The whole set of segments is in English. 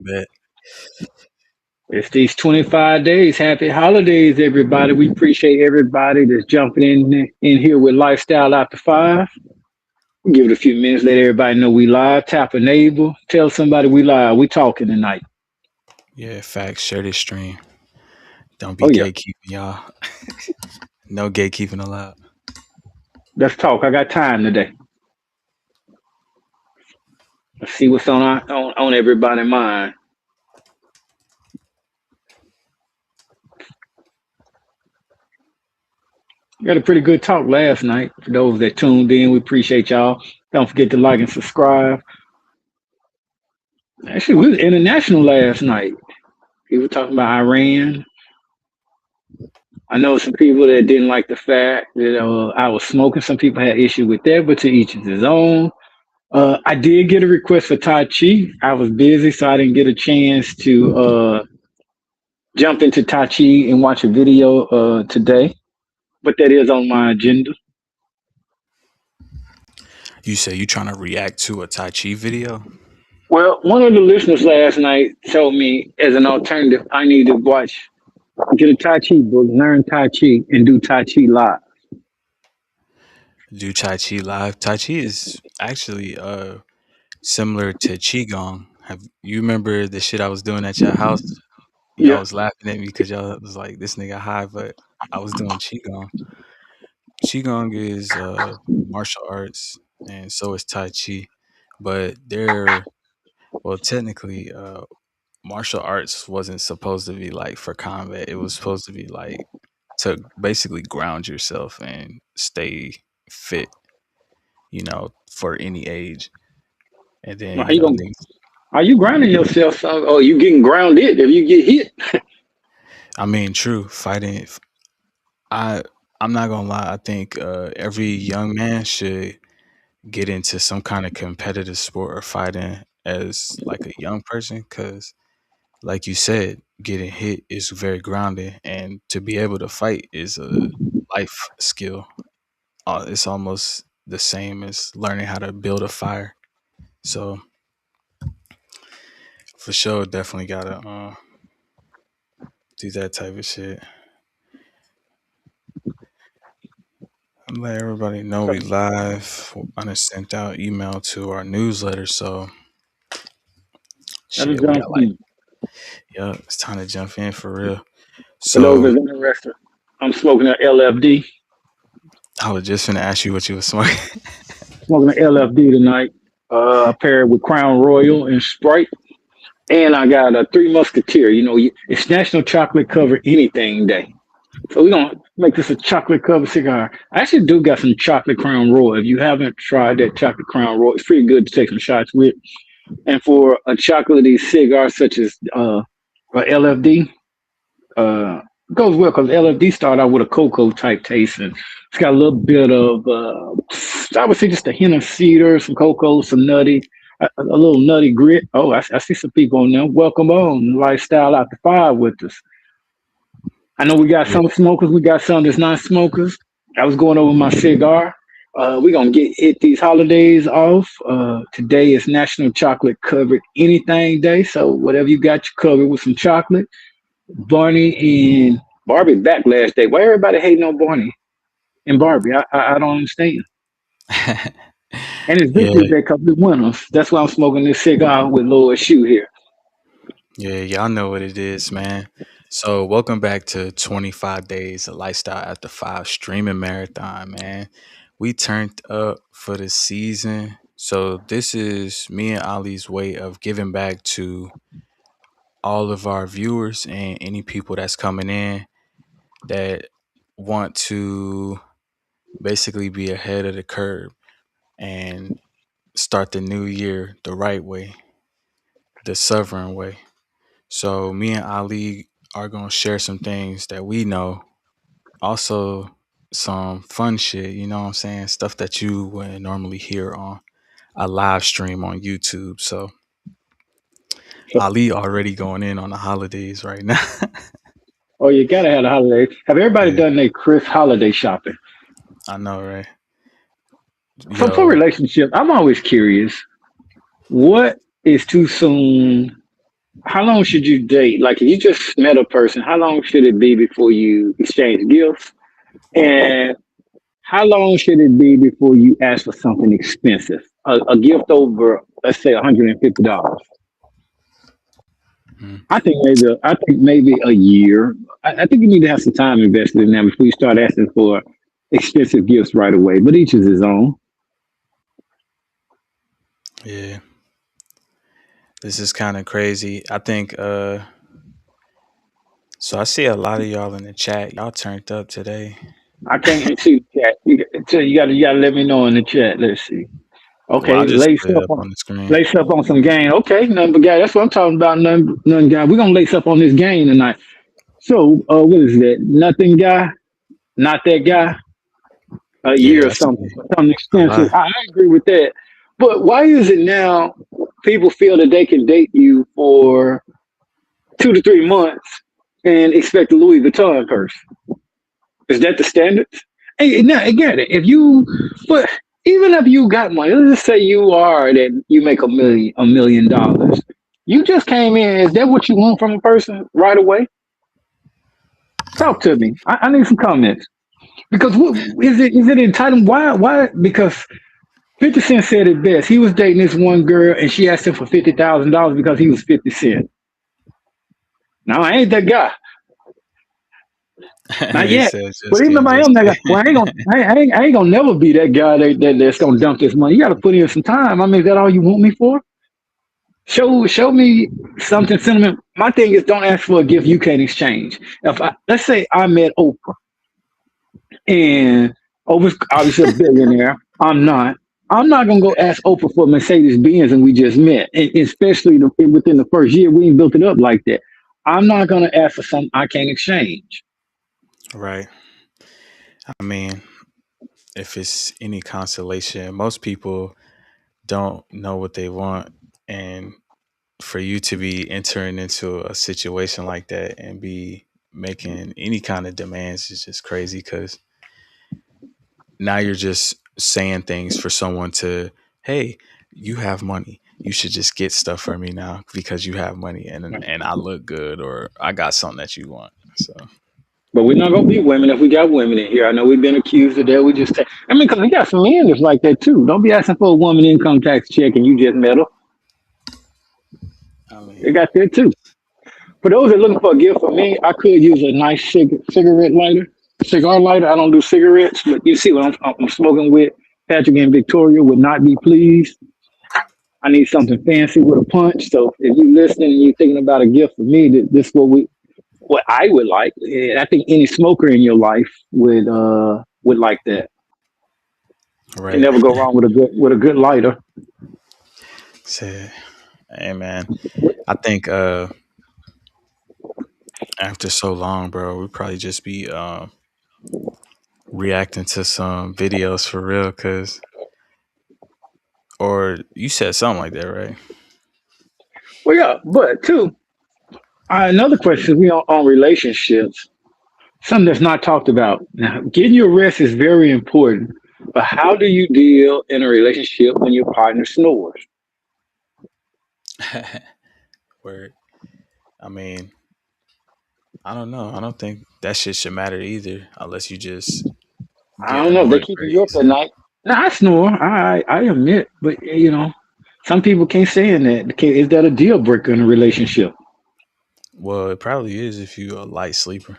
Bet. It's these 25 days. Happy holidays, everybody. We appreciate everybody that's jumping in here with Lifestyle After 5. Give it a few minutes, let everybody know we live. Tap a neighbor. Tell somebody we live. We talking tonight. Yeah, facts. Share this stream. Don't be Oh, yeah. gatekeeping, y'all. No gatekeeping allowed. Let's talk. I got time today. Let's see what's on everybody's mind. We had a pretty good talk last night. For those that tuned in, we appreciate y'all. Don't forget to like and subscribe. Actually, we was international last night. We were talking about Iran. I know some people that didn't like the fact that I was smoking. Some people had issue with that, but to each is his own. I did get a request for Tai Chi. I was busy, so I didn't get a chance to jump into Tai Chi and watch a video today. But that is on my agenda. You say you trying to react to a Tai Chi video? Well, one of the listeners last night told me as an alternative, I need to get a Tai Chi book, learn Tai Chi, and do Tai Chi live. Do Tai Chi live? Tai Chi is actually similar to Qigong. Have you remember the shit I was doing at your house? Y'all Yeah. was laughing at me because y'all was like, this nigga high, but I was doing Qigong. Qigong is martial arts, and so is Tai Chi. But they're, well, technically, martial arts wasn't supposed to be like for combat. It was supposed to be like to basically ground yourself and stay fit, for any age. And then, How you gonna? niggas, Are you grounding yourself? Oh, you getting grounded if you get hit? I mean, true, fighting. I, I'm not gonna lie. I think every young man should get into some kind of competitive sport or fighting as like a young person because, like you said, getting hit is very grounding, and to be able to fight is a life skill. It's almost the same as learning how to build a fire. So for sure, definitely gotta do that type of shit. Let everybody know we live. I done sent out email to our newsletter, so That'll shit, we jump got like, in. yeah, it's time to jump in for real. For those So that's interested, I'm smoking an LFD. I was just gonna ask you what you was smoking. Smoking an LFD tonight. Paired with Crown Royal and Sprite. And I got a Three Musketeer. It's National Chocolate Covered Anything Day. So we're gonna make this a chocolate covered cigar. I actually do got some chocolate Crown Royal. If you haven't tried that chocolate Crown Royal, it's pretty good to take some shots with. And for a chocolatey cigar such as a LFD, uh, goes well because LFD started out with a cocoa type taste, and it's got a little bit of I would say just a hint of cedar, some cocoa, some nutty, a little nutty grit. Oh, I see some people on there. Welcome on Lifestyle After 5 with us. I know we got Yeah, some smokers, we got some that's not smokers. I was going over my cigar. We're gonna get hit these holidays off. Today is National Chocolate Covered Anything Day, so whatever you got, you covered with some chocolate. Barney and Barbie backlash day. Why everybody hating on Barney and Barbie? I don't understand. And it's Victory yeah, Day because we winners. That's why I'm smoking this cigar with Lord Shoe here. yeah. Y'all know what it is, man. So welcome back to 25 Days of Lifestyle After 5 streaming marathon, man. We turned up for the season. So this is me and Ali's way of giving back to all of our viewers and any people that's coming in that want to basically be ahead of the curve and start the new year the right way, the sovereign way. So me and Ali are gonna share some things that we know, also some fun shit, you know what I'm saying? Stuff that you wouldn't normally hear on a live stream on YouTube. So Ali already going in on the holidays right now. Oh, you gotta have the holiday. Have everybody Yeah, done their Chris holiday shopping? I know, right? So for Yo, relationship, I'm always curious. What is too soon? how long should you date? Like, if you just met a person, how long should it be before you exchange gifts? And how long should it be before you ask for something expensive? A gift over, let's say, $150. Mm. I think maybe a year. I think you need to have some time invested in that before you start asking for expensive gifts right away. But each is his own. Yeah, this is kind of crazy. I think so I see a lot of y'all in the chat. Y'all turned up today. I can't see the chat. You gotta let me know in the chat. Let's see. Well, I Okay, just put it up on the screen. lace up on some game. Okay, nothing but guy. That's what I'm talking about. Nothing guy. We're gonna lace up on this game tonight. So, what is that? Nothing guy, not that guy. A year Yeah, or I see something a expensive. lot. I agree with that. But why is it now people feel that they can date you for 2 to 3 months and expect a Louis Vuitton purse? Is that the standards? Hey, now again, if you, but even if you got money, let's just say you are that you make $1 million. You just came in. Is that what you want from a person right away? Talk to me. I need some comments because what is it? Is it entitled? Why? Why? Because 50 Cent said it best. He was dating this one girl, and she asked him for $50,000 because he was 50 Cent. Now I ain't that guy, not He yet. said, But "Just even if kidding, I just am that guy, kidding." well, I ain't gonna never be that guy that's gonna dump this money. You got to put in some time. I mean, is that all you want me for? Show me something sentiment. My thing is, don't ask for a gift you can't exchange. If let's say I met Oprah, and Oprah's obviously a billionaire. I'm not. I'm not gonna go ask Oprah for Mercedes Benz, and we just met. And especially within the first year, we ain't built it up like that. I'm not gonna ask for something I can't exchange. Right. I mean, if it's any consolation, most people don't know what they want, and for you to be entering into a situation like that and be making any kind of demands is just crazy because now you're just saying things for someone to, hey, you have money. You should just get stuff for me now because you have money and I look good or I got something that you want. So But we're not gonna be women if we got women in here. I know we've been accused of that. We just, I mean, because we got some men that's like that too. Don't be asking for a woman income tax check and you just met her. I They mean, got that too. For those that are looking for a gift for me, I could use a nice cigarette lighter, cigar lighter. I don't do cigarettes, but you see what I'm smoking with. Patrick and Victoria would not be pleased. I need something fancy with a punch. So if you're listening and you're thinking about a gift for me, this is what I would like. And I think any smoker in your life would like that. You right. never go wrong with a good lighter. Say, hey man, I think after so long, bro, we probably just be reacting to some videos for real, cause or you said something like that, right? Well, yeah, but too, another question we on relationships. Something that's not talked about. Now, getting your rest is very important, but how do you deal in a relationship when your partner snores? Word. I mean, I don't know. I don't think that shit should matter either, unless you just I get don't know. They annoyed keeping very you up at easily. night. Now I snore. I admit, but some people can't stand that. Is that a deal breaker in a relationship? Well, it probably is if you a light sleeper.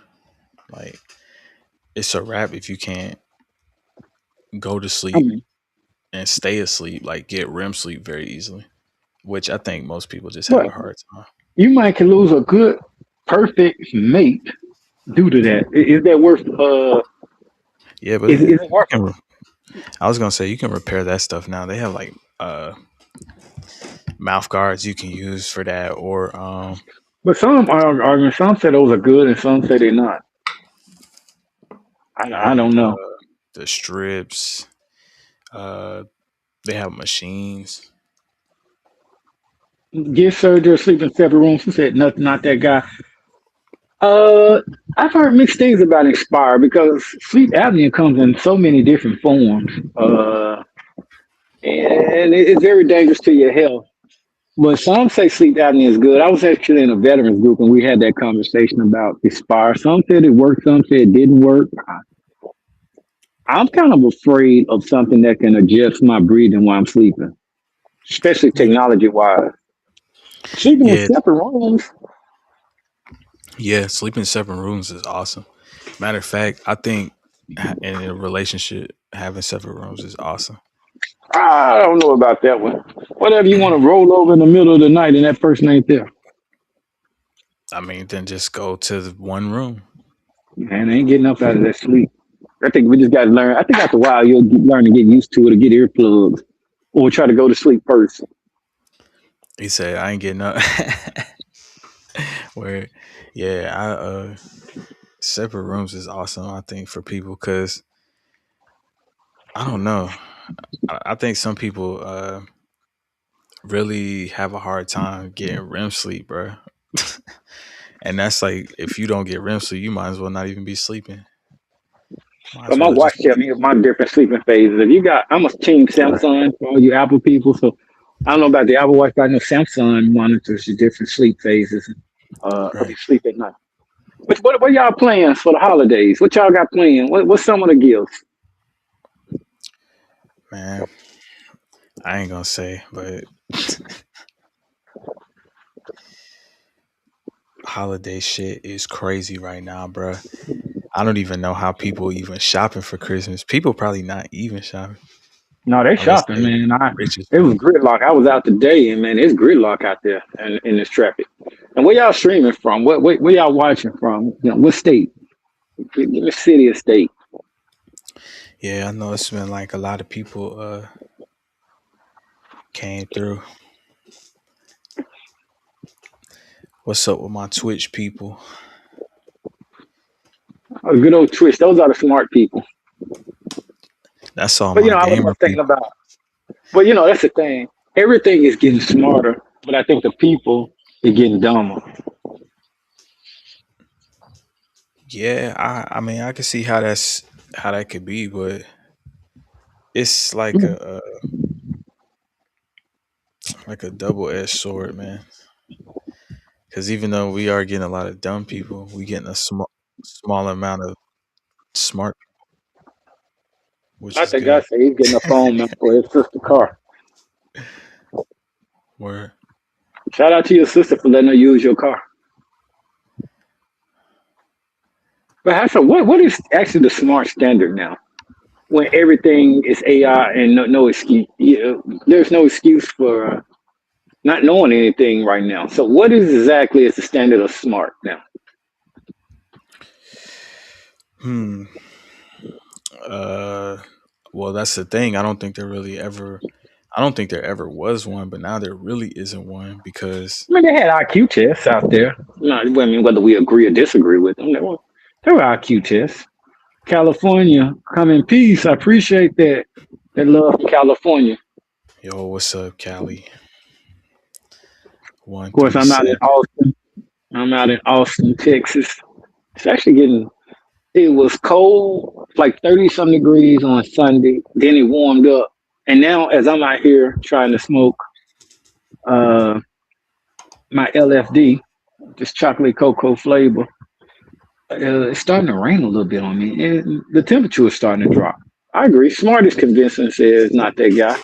Like it's a wrap if you can't go to I sleep mean, and stay asleep, like get REM sleep very easily. Which I think most people just have but a hard time. you might can lose a good, perfect mate due to that. Is that worth? Yeah, but Is it you worth it? can. I was gonna say you can repair that stuff now. They have like mouth guards you can use for that, or But some are arguing. Some say those are good, and some say they're not. I yeah, don't know. the strips. Uh, they have machines. Get surgery or sleep in separate rooms. Who said nothing? Not that guy. I've heard mixed things about Inspire because sleep apnea comes in so many different forms, and it's very dangerous to your health. But some say sleep apnea is good. I was actually in a veterans group and we had that conversation about Aspire. Some said it worked, some said it didn't work. I'm kind of afraid of something that can adjust my breathing while I'm sleeping, especially Yeah, technology wise. Sleeping in yeah, separate rooms. yeah. Sleeping in separate rooms is awesome. Matter of fact, I think in a relationship, having separate rooms is awesome. I don't know about that one. Whatever you want to roll over in the middle of the night and that person ain't there. I mean, then just go to the one room. Man, I ain't getting up out of that sleep. I think we just got to learn. I think after a while learn to get used to it or get earplugs or try to go to sleep first. He said, "I ain't getting up." Where, yeah, I separate rooms is awesome. I think for people because I don't know. I think some people really have a hard time getting REM sleep, bro. And that's like if you don't get REM sleep, you might as well not even be sleeping. Might But as my well watch just tell be. me my different sleeping phases. If you got, I'm a team Samsung for all you Apple people. So I don't know about the Apple Watch, but I know Samsung monitors the different sleep phases of Right, your sleep at night. What y'all plans for the holidays? What y'all got planned? What's some of the gifts? man. I ain't gonna say, but holiday shit is crazy right now, bro. I don't even know how people even shopping for Christmas. People probably not even shopping No, they unless shopping, they man. rich as It was fuck. gridlock. I was out today, and man, it's gridlock out there in this traffic. And where y'all streaming from? Where y'all watching from? You know, what state? Give me city or state. Yeah, I know it's been like a lot of people came through. What's up with my Twitch people? Oh, good old Twitch. Those are the smart people. That's all But my I gamer was thinking people. about. But that's the thing. Everything is getting smarter, but I think the people are getting dumber. Yeah, I mean I can see how that could be, but it's like a double edged sword, man. Because even though we are getting a lot of dumb people, we getting a small amount of smart, which I is think I good. say he's getting a phone man for his sister car. Where Shout out to your sister for letting her use your car. But Hassan, what is actually the smart standard now? When everything is AI and no excuse, there's no excuse for not knowing anything right now. So what is exactly is the standard of smart now? hmm uh well that's the thing. I don't think there ever was one, but now there really isn't one because I mean, they had IQ tests out there. Not, I mean, whether we agree or disagree with them, there were IQ tests. California, come in peace. I appreciate that. That love from California. yo, what's up, Cali? One Of course, three I'm out in seven. Austin. I'm out in Austin, Texas. It's actually getting. It was cold, like 30 some degrees on Sunday. Then it warmed up, and now as I'm out here trying to smoke uh, my LFD, this chocolate cocoa flavor, it's starting to rain a little bit on me, and the temperature is starting to drop. I agree. Smart is convincing says not that guy.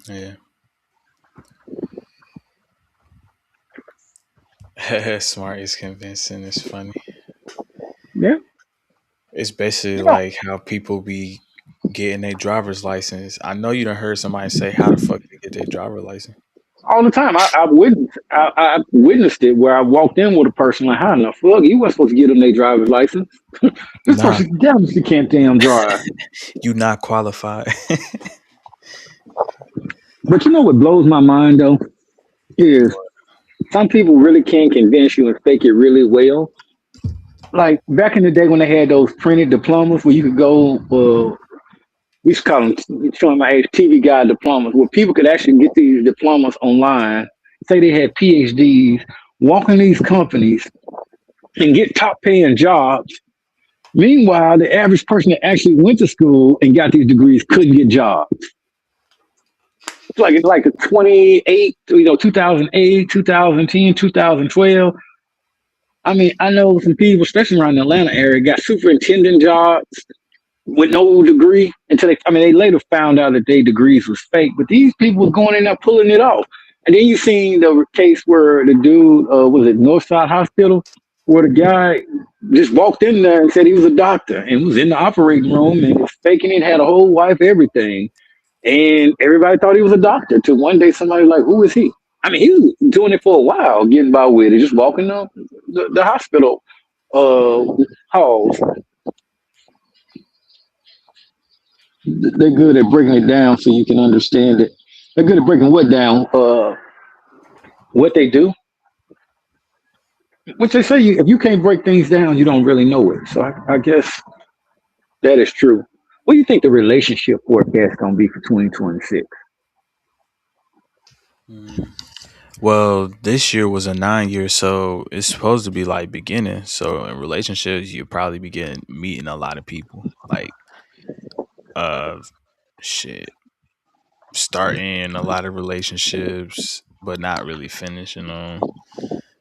Yeah. Smart is convincing. It's funny. Yeah, It's basically you know, like how people be getting their driver's license. I know you done heard somebody say how the fuck they get their driver license. all the time. I've witnessed it where I walked in with a person like, "How in the fuck you weren't supposed to give them their driver's license? This Nah, person definitely can't damn drive." you not qualified. But you know what blows my mind though is some people really can convince you and fake it really well. Like back in the day when they had those printed diplomas where you could go, we used to call them, showing my age, TV guide diplomas, where people could actually get these diplomas online, say they had PhDs, walk in these companies and get top paying jobs. Meanwhile, the average person that actually went to school and got these degrees couldn't get jobs. It's like a 28, 2008, 2010, 2012. I mean, I know some people, especially around the Atlanta area, got superintendent jobs with no degree until they later found out that their degrees was fake. But these people was going in there pulling it off. And then you seen the case where the dude, was it Northside Hospital, where the guy just walked in there and said he was a doctor and was in the operating room and was faking it, had a whole wife, everything. And everybody thought he was a doctor. Till one day somebody was like, who is he? I mean, he was doing it for a while, getting by with it, just walking up the hospital uh, halls. They're good at breaking it down so you can understand it. They're good at breaking what down? What they do. Which they say, if you can't break things down, you don't really know it. So I guess that is true. What do you think the relationship forecast gonna be for 2026? Mm. Well, this year was a 9 year, so it's supposed to be like beginning. So in relationships, you probably begin meeting a lot of people, like uh, shit, starting a lot of relationships, but not really finishing them.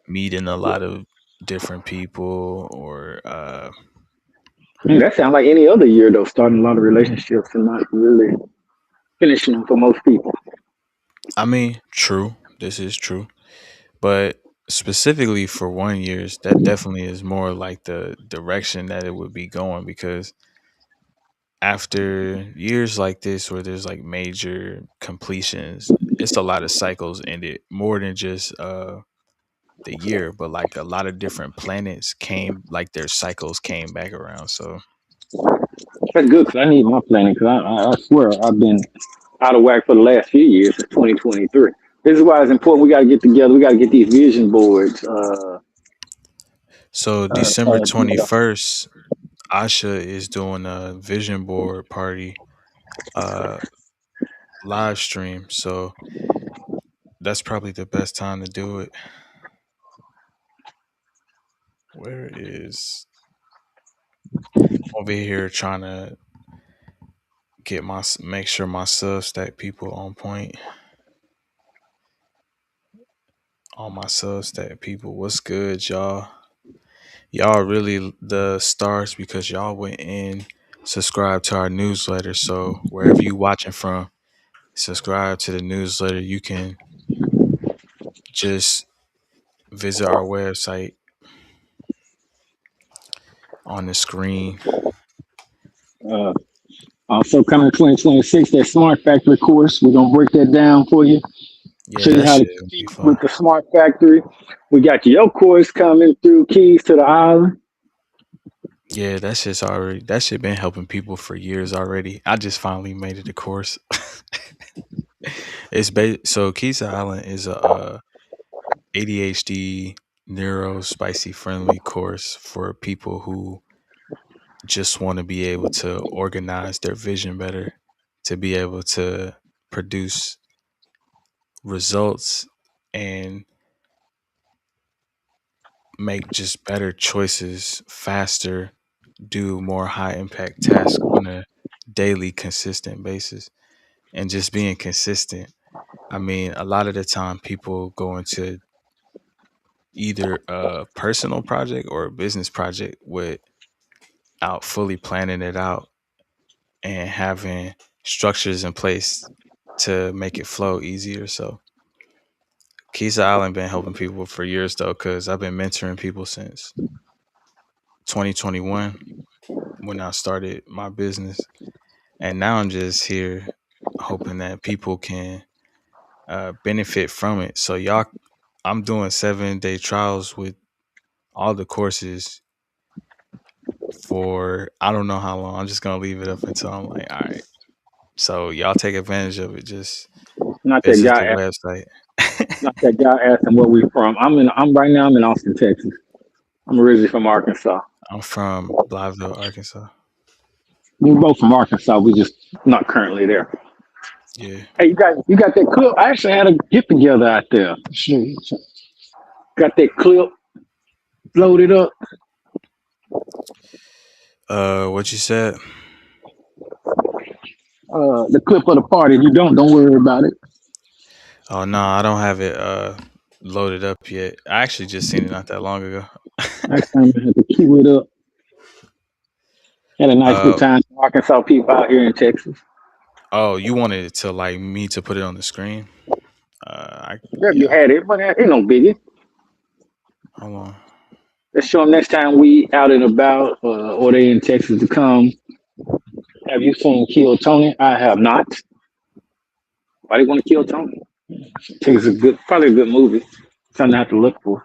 Meeting a lot of different people, or That sounds like any other year though, starting a lot of relationships and not really finishing them for most people. I mean, true. This is true, but specifically for 1 years, that definitely is more like the direction that it would be going because after years like this where there's like major completions, it's a lot of cycles in it, more than just the year, but like a lot of different planets came, like their cycles came back around. So That's good because I need my planning because I swear I've been out of whack for the last few years since 2023. This is why it's important. We got to get together. We got to get these vision boards. December Together. 21st, Asha is doing a vision board party uh live stream. So that's probably the best time to do it. Where is over here trying to make sure my Substack people on point. All my Substack people, what's good, y'all? Y'all really the stars because y'all went in, subscribe to our newsletter. So wherever you watching from, subscribe to the newsletter. You can just visit our website on the screen. Uh, Also, coming 2026, that Smart Factory course. We're gonna break that down for you. Yeah, Show you that how to shit gonna be compete fun. with the Smart Factory. We got your course coming through Keys to the Island. Yeah, that shit been helping people for years already. I just finally made it a course. So Keys Island is a ADHD neuro spicy friendly course for people who just want to be able to organize their vision better, to be able to produce results and make just better choices faster, do more high impact tasks on a daily consistent basis. And just being consistent. I mean, a lot of the time people go into either a personal project or a business project without fully planning it out and having structures in place to make it flow easier. So Keys Island been helping people for years though, because I've been mentoring people since 2021 when I started my business. And now I'm just here hoping that people can benefit from it. So y'all, I'm doing 7 day trials with all the courses for I don't know how long. I'm just gonna leave it up until I'm like, all right. So y'all take advantage of it. Just Not that visit the guy. website. Not that guy asking where we from. I'm right now. I'm in Austin, Texas. I'm originally from Arkansas. I'm from Blytheville, Arkansas. We're both from Arkansas. We just not currently there. Yeah. Hey, you got that clip? I actually had a get together out there. Sure. Got that clip loaded up. What you said? The clip of the party. If you don't worry about it. Oh no, I don't have it loaded up yet. I actually just seen it not that long ago. Next time I have to queue it up. Had a nice little uh time talking to people out here in Texas. oh, you wanted it to like me to put it on the screen? Yep, you Yeah. had it, but ain't no biggie. Hold on. Let's show them next time we out and about, or they in Texas to come. Have you seen Kill Tony? I have not. Why do you want to kill Tony? I think it's a good, probably a good movie. Something I have to look for.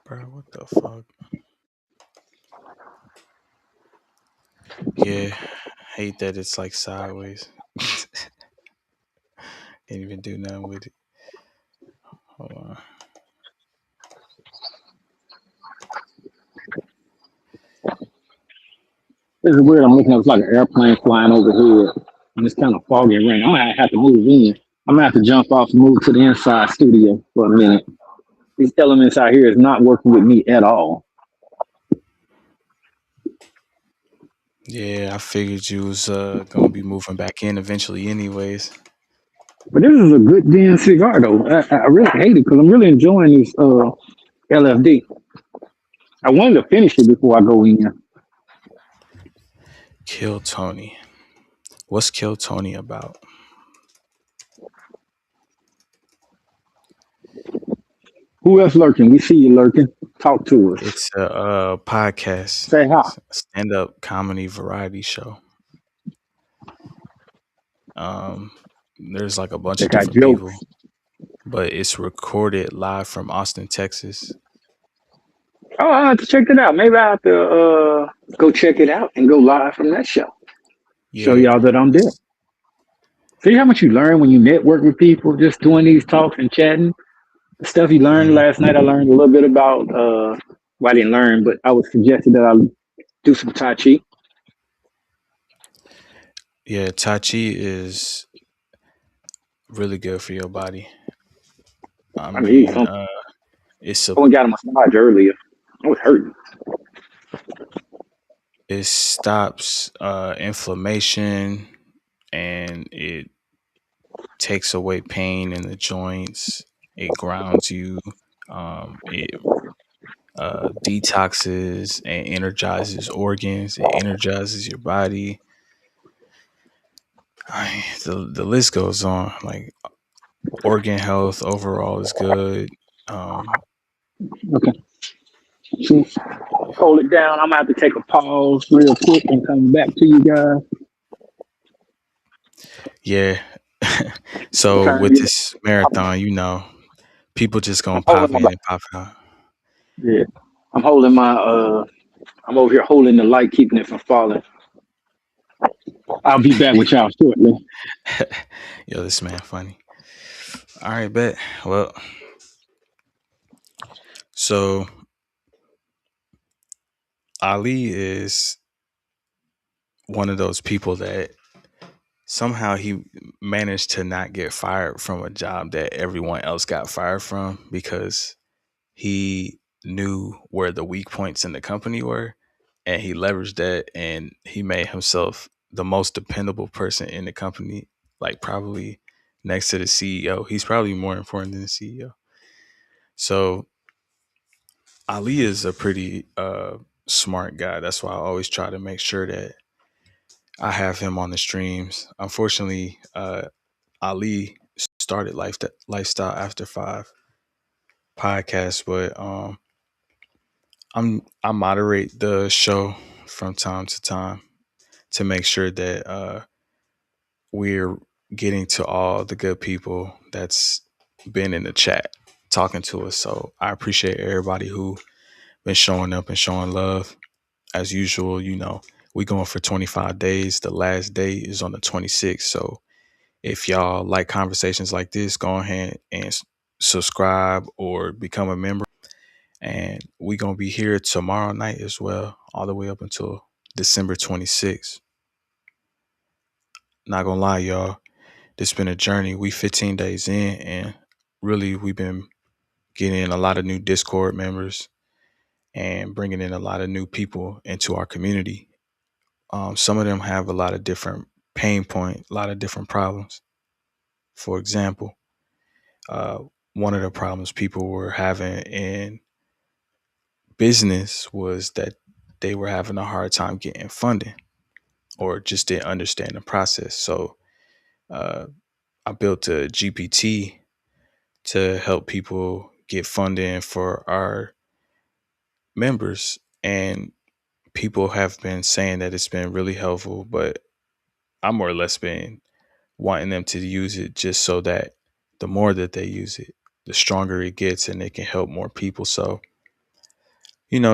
Bro, what the fuck? Yeah, hate that it's like sideways. Can't even do nothing with it. Hold on. This is weird. I'm looking at it's like an airplane flying overhead, and it's kind of foggy and rain. I'm gonna have to move in. I'm gonna have to jump off and move to the inside studio for a minute. These elements out here is not working with me at all. Yeah, I figured you was gonna be moving back in eventually anyways. But this is a good damn cigar though. I really hate it because I'm really enjoying this LFD. I wanted to finish it before I go in. Kill Tony. What's Kill Tony about? Who else lurking? We see you lurking. Talk to us. It's a podcast, Say hi. stand up comedy variety show. Um, there's like a bunch They of got different jokes. people, but it's recorded live from Austin, Texas. Oh, I have to check it out. Maybe I have to go check it out and go live from that show. Show Yeah. y'all that I'm there. It's, See how much you learn when you network with people, just doing these talks and chatting. The stuff you learned mhm. last night, I learned a little bit about. Well, I didn't learn, but I was suggested that I do some Tai Chi. Yeah, Tai Chi is really good for your body. I I need mean, some. it's a I went and got a massage earlier. I was hurting. it stops inflammation and it takes away pain in the joints. It grounds you. It detoxes and energizes organs. It energizes your body. The list goes on. Like organ health overall is good. Um, Okay. So hold it down. I'm gonna have to take a pause real quick and come back to you guys. yeah. I'm So trying to with get. this marathon, people just I'm gonna holding pop my. in and pop out. Yeah. I'm holding my. I'm over here holding the light, keeping it from falling. I'll be back with y'all shortly. Yo, this man funny. All right, bet. Well, so Ali is one of those people that somehow he managed to not get fired from a job that everyone else got fired from because he knew where the weak points in the company were and he leveraged that and he made himself the most dependable person in the company, like probably next to the CEO. He's probably more important than the CEO. So Ali is a pretty smart guy. That's why I always try to make sure that I have him on the streams. Unfortunately, Ali started Lifestyle After 5 podcast, but I moderate the show from time to time to make sure that we're getting to all the good people that's been in the chat talking to us. So I appreciate everybody who been showing up and showing love. As usual, we going for 25 days. The last day is on the 26th. So if y'all like conversations like this, go ahead and subscribe or become a member. And we gonna be here tomorrow night as well, all the way up until December 26th. Not gonna lie, y'all, this been a journey. We 15 days in, and really we've been getting in a lot of new Discord members and bringing in a lot of new people into our community. Some of them have a lot of different pain point, a lot of different problems. For example, uh, one of the problems people were having in business was that they were having a hard time getting funding or just didn't understand the process. So uh, I built a GPT to help people get funding for our members. And people have been saying that it's been really helpful, but I more or less been wanting them to use it just so that the more that they use it, the stronger it gets and it can help more people. So,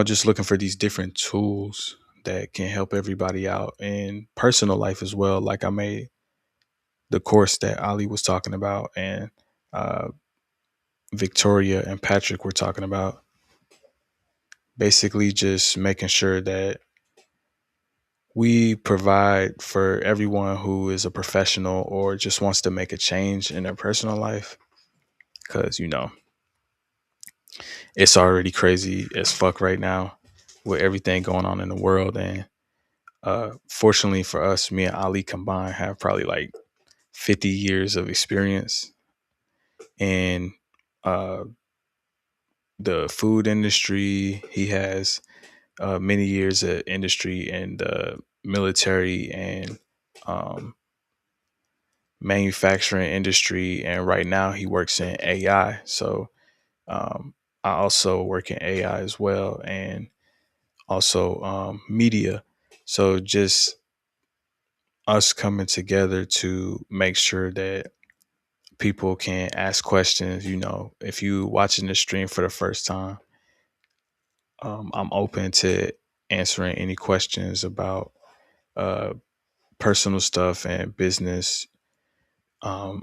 just looking for these different tools that can help everybody out in personal life as well. Like I made the course that Ali was talking about, and uh, Victoria and Patrick were talking about. Basically, just making sure that we provide for everyone who is a professional or just wants to make a change in their personal life. Because, it's already crazy as fuck right now with everything going on in the world. And fortunately for us, me and Ali combined have probably like 50 years of experience in uh, the food industry. He has many years of industry in the military and um, manufacturing industry. And right now he works in AI. So um, I also work in AI as well. And also media. So just us coming together to make sure that people can ask questions. If you watching the stream for the first time, I'm open to answering any questions about uh, personal stuff and business.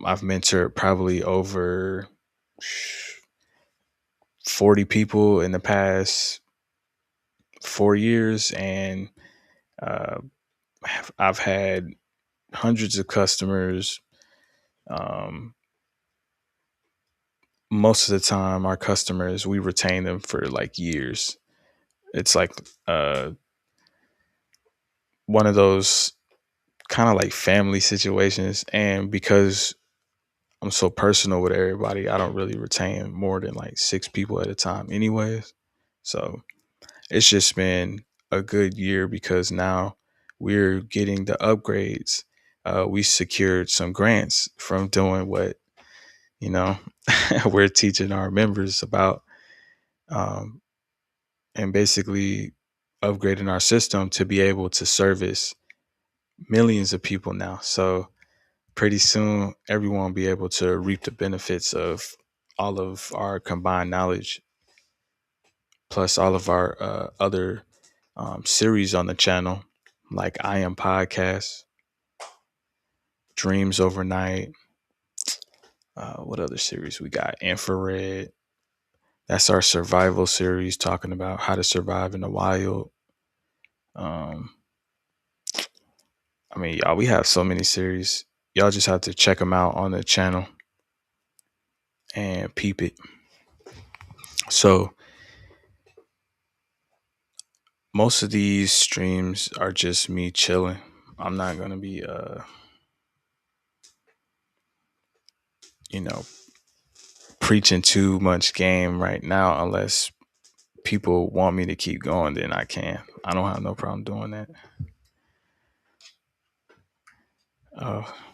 I've mentored probably over 40 people in the past 4 years, and uh, I've had hundreds of customers. Um, Most of the time, our customers, we retain them for like years. It's like uh, one of those kind of like family situations. And because I'm so personal with everybody, I don't really retain more than like 6 people at a time, anyways. So it's just been a good year because now we're getting the upgrades. We secured some grants from doing what you know we're teaching our members about, um, and basically upgrading our system to be able to service millions of people now. So pretty soon everyone will be able to reap the benefits of all of our combined knowledge, plus all of our other series on the channel, like I Am Podcast, Dreams Overnight. What other series we got? Infrared. That's our survival series, talking about how to survive in the wild. Um, I mean, y'all, we have so many series. Y'all just have to check them out on the channel and peep it. So most of these streams are just me chilling. I'm not gonna be you know, preaching too much game right now unless people want me to keep going, then I can. I don't have no problem doing that.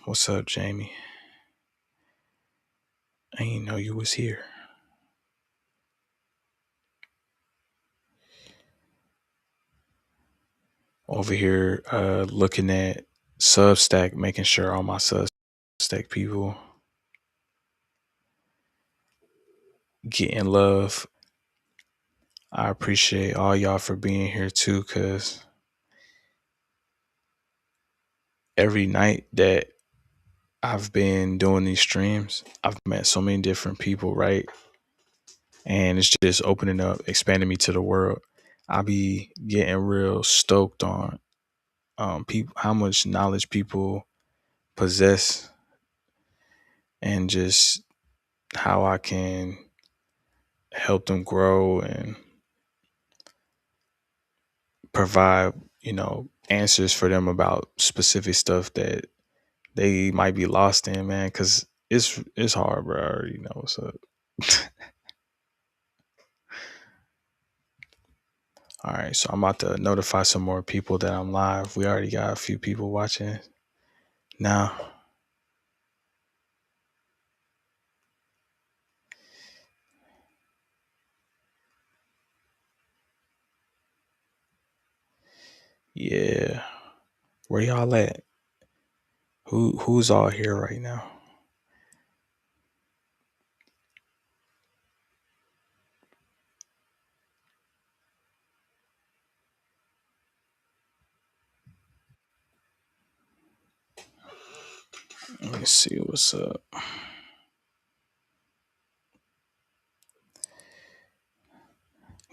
What's up, Jamie? I didn't know you was here. Over here, looking at Substack, making sure all my Substack people getting love. I appreciate all y'all for being here too, cause every night that I've been doing these streams, I've met so many different people, right? And it's just opening up, expanding me to the world. I be getting real stoked on people, how much knowledge people possess, and just how I can help them grow and provide, answers for them about specific stuff that they might be lost in, man, because it's hard, bro. I already know what's up. All right, so I'm about to notify some more people that I'm live. We already got a few people watching now. Yeah, where y'all at? Who's all here right now? Let me see what's up.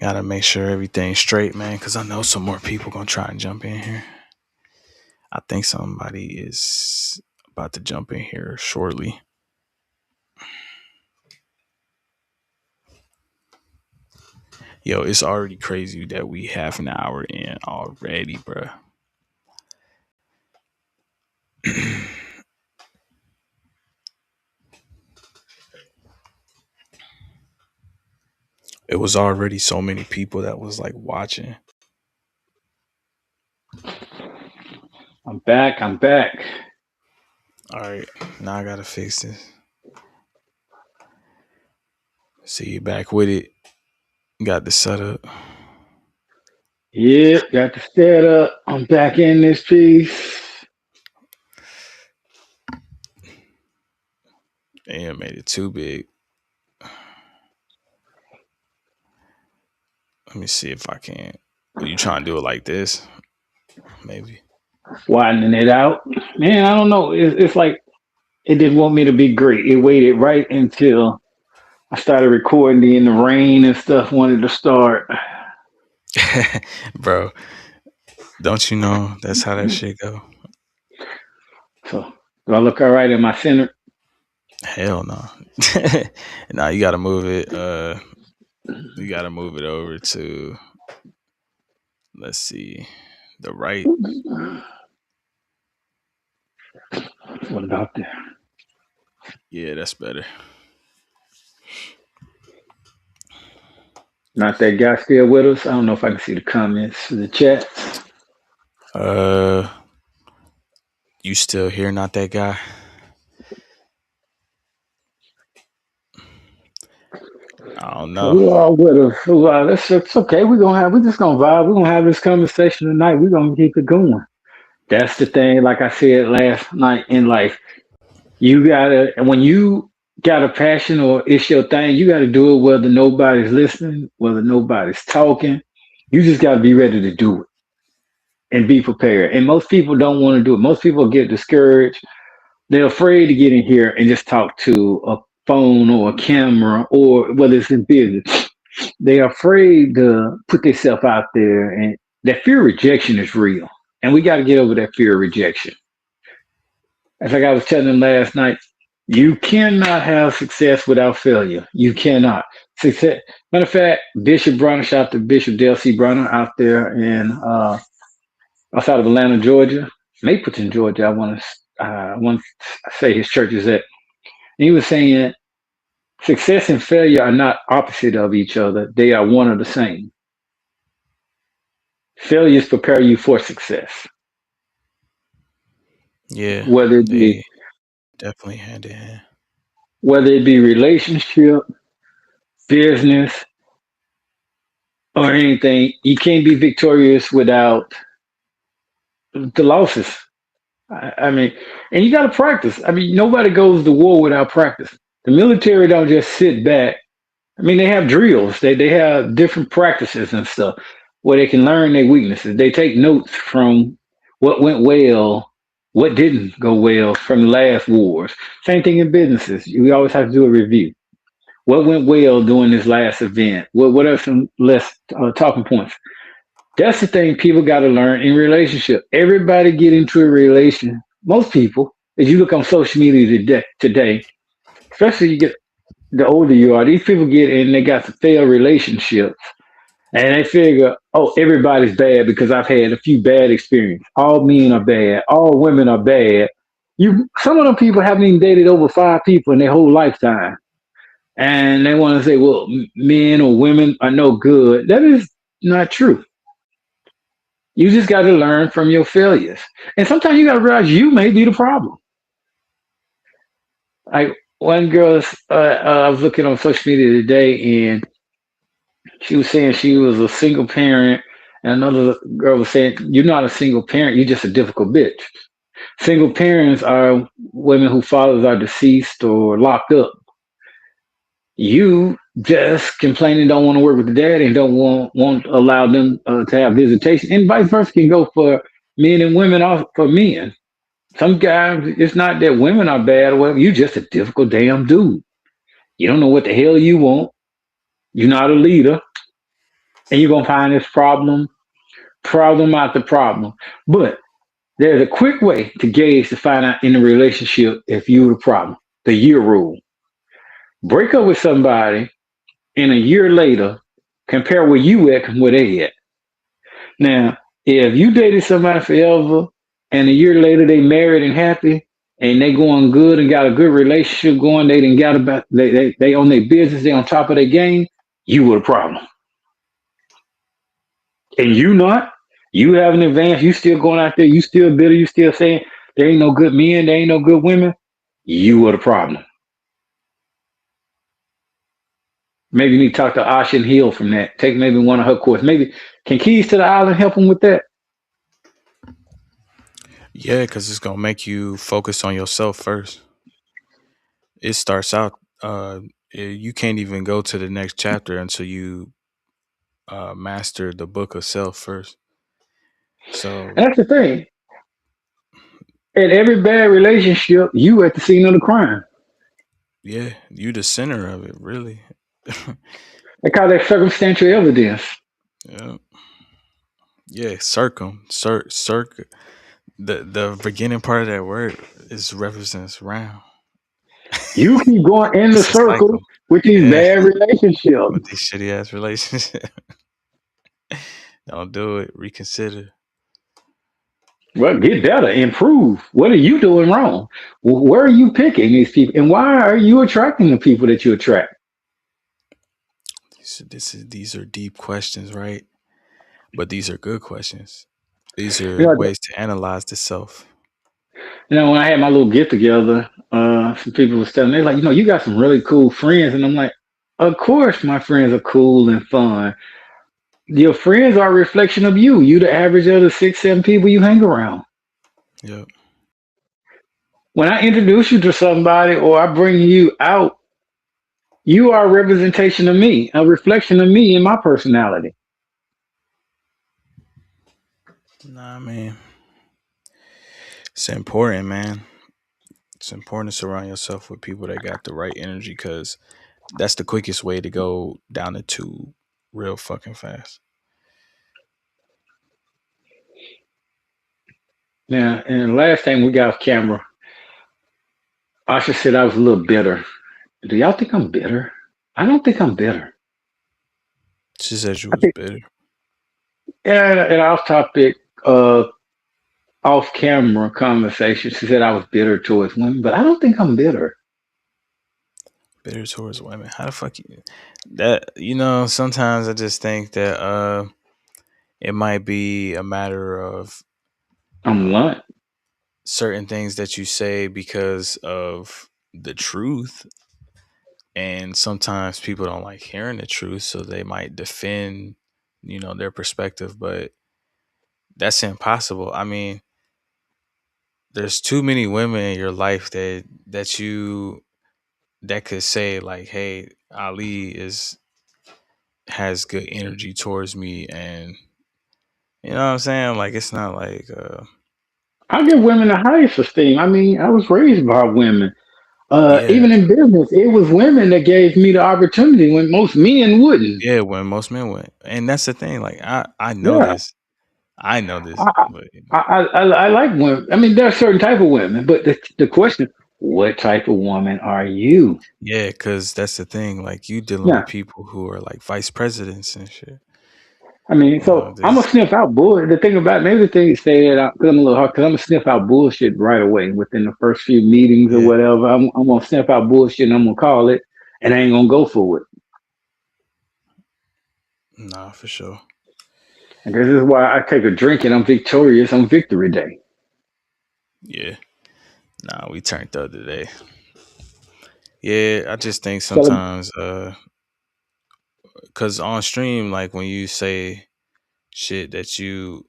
Gotta make sure everything's straight, man, because I know some more people gonna try and jump in here. I think somebody is about to jump in here shortly. Yo, it's already crazy that we half an hour in already, bruh. It was already so many people that was like watching. I'm back. I'm back. All right, now I gotta fix this. See you back with it. Got the setup. Yep, got the set up. I'm back in this piece. Damn, made it too big. Let me see if I can. Are you trying to do it like this? Maybe. Widening it out. Man, I don't know. It's like it didn't want me to be great. It waited right until I started recording in the rain and stuff. Wanted to start. Bro, don't you know that's how that shit go? So do I look all right in my center? Hell no. Nah, you gotta move it. You gotta move it over to, let's see, the right. What about that? Yeah, that's better. Not that guy still with us. I don't know if I can see the comments in the chat. Uh, you still here? Not that guy. I don't know. Who all with us? Who all? It's okay. We're just gonna vibe. We're gonna have this conversation tonight. We're gonna keep it going. That's the thing. Like I said last night in life, you gotta and when you got a passion or it's your thing, you gotta do it whether nobody's listening, whether nobody's talking. You just gotta be ready to do it and be prepared. And most people don't want to do it. Most people get discouraged. They're afraid to get in here and just talk to a phone or a camera or whether it's in business. They're afraid to put themselves out there, and that fear of rejection is real. And we got to get over that fear of rejection. As like I was telling them last night, you cannot have success without failure. You cannot. Success. Matter of fact, Bishop Bronner, shout out to Bishop Dale C. Bronner out there in outside of Atlanta, Georgia, Mapleton, Georgia. I want to say his church is at. And he was saying success and failure are not opposite of each other. They are one of the same. Failures prepare you for success, Yeah, whether it be they definitely hand in hand. relationship, business, or anything. You can't be victorious without the losses. I mean, and you got to practice. I mean, nobody goes to war without practice. The military don't just sit back. I mean, they have drills. They have different practices and stuff where they can learn their weaknesses. They take notes from what went well, what didn't go well from the last wars. Same thing in businesses. We always have to do a review. What went well during this last event? What are some less talking points? That's the thing people got to learn in relationship. Everybody get into a relation. Most people, as you look on social media today, especially you get the older you are, these people get in, they got to fail relationships And they figure, oh, everybody's bad because I've had a few bad experiences. All men are bad. All women are bad. Some of them people haven't even dated over five people in their whole lifetime, and they want to say, well, men or women are no good. That is not true. You just got to learn from your failures, and sometimes you got to realize you may be the problem. Like one girl, I was looking on social media today, and she was saying she was a single parent, and another girl was saying, "You're not a single parent. You're just a difficult bitch." Single parents are women whose fathers are deceased or locked up. You just complaining don't want to work with the dad and don't want allow them to have visitation, and vice versa can go for men and women. Also for men, some guys it's not that women are bad or whatever. You just a difficult damn dude. You don't know what the hell you want. You're not a leader, and you're gonna find this problem after problem. But there's a quick way to gauge to find out in a relationship if you're the problem. The year rule. Break up with somebody and a year later compare where you at and where they at. Now, if you dated somebody forever and a year later they married and happy and they going good and got a good relationship going, they didn't got about they on their business, they on top of their game, you were the problem. And you not, you haven't advanced, you still going out there, you still bitter, you still saying there ain't no good men, there ain't no good women, you were the problem. Maybe you need to talk to Asha Hill from that. Take maybe one of her courses. Maybe can Keys to the Island help him with that? Yeah, because it's gonna make you focus on yourself first. It starts out. You can't even go to the next chapter until you master the book of self first. So And that's the thing. In every bad relationship, you at the scene of the crime. yeah, you the center of it, really. They call that circumstantial evidence. Yeah, yeah. Circ. The beginning part of that word is represents round. You keep going in the It's a circle cycle. with these Yeah, bad relationships. with these shitty ass relationships. Don't do it. Reconsider. Well, get better, improve. What are you doing wrong? Where are you picking these people? And why are you attracting the people that you attract? These are deep questions, right? But these are good questions. These You are know, ways to analyze the self. when I had my little get together, some people was telling me, they're like, you got some really cool friends. And I'm like, of course my friends are cool and fun. Your friends are a reflection of you. You the average of the six, seven people you hang around. Yep. When I introduce you to somebody or I bring you out, you are a representation of me, a reflection of me and my personality. Nah, man. It's important, man. It's important to surround yourself with people that got the right energy because that's the quickest way to go down the tube real fucking fast. Now, and the last time we got off camera, Asha said I was a little bitter. Do y'all think I'm bitter? I don't think I'm bitter. She said you I was think, bitter. and off topic, uh, off camera conversation, she said I was bitter towards women, but I don't think I'm bitter. Bitter towards women. How the fuck you that sometimes I just think that it might be a matter of I'm uh blunt. certain things that you say because of the truth, and sometimes people don't like hearing the truth, so they might defend their perspective, but that's impossible. I mean, there's too many women in your life that could say like, hey, Ali is has good energy towards me, and you know what I'm saying, like it's not like I give women the highest esteem. I mean, I was raised by women. yeah, Even in business, it was women that gave me the opportunity when most men wouldn't. yeah, when most men went, and that's the thing, like I know Yeah, this. I know this, I, but I like women. I mean, there are certain type of women, but the question, what type of woman are you? yeah, because that's the thing. Like you dealing with Yeah, people who are like vice presidents and shit. I mean, You know, so I'm gonna this sniff out bull. The thing about maybe the thing is say that cause I'm a little hard because I'm gonna sniff out bullshit right away within the first few meetings or yeah, whatever. I'm gonna sniff out bullshit and I'm gonna call it, and I ain't gonna go for it. nah, for sure. And this is why I take a drink and I'm victorious on Victory Day. Yeah, nah, we turned up today. Yeah, I just think Celebrate. sometimes, cause on stream, like when you say shit that you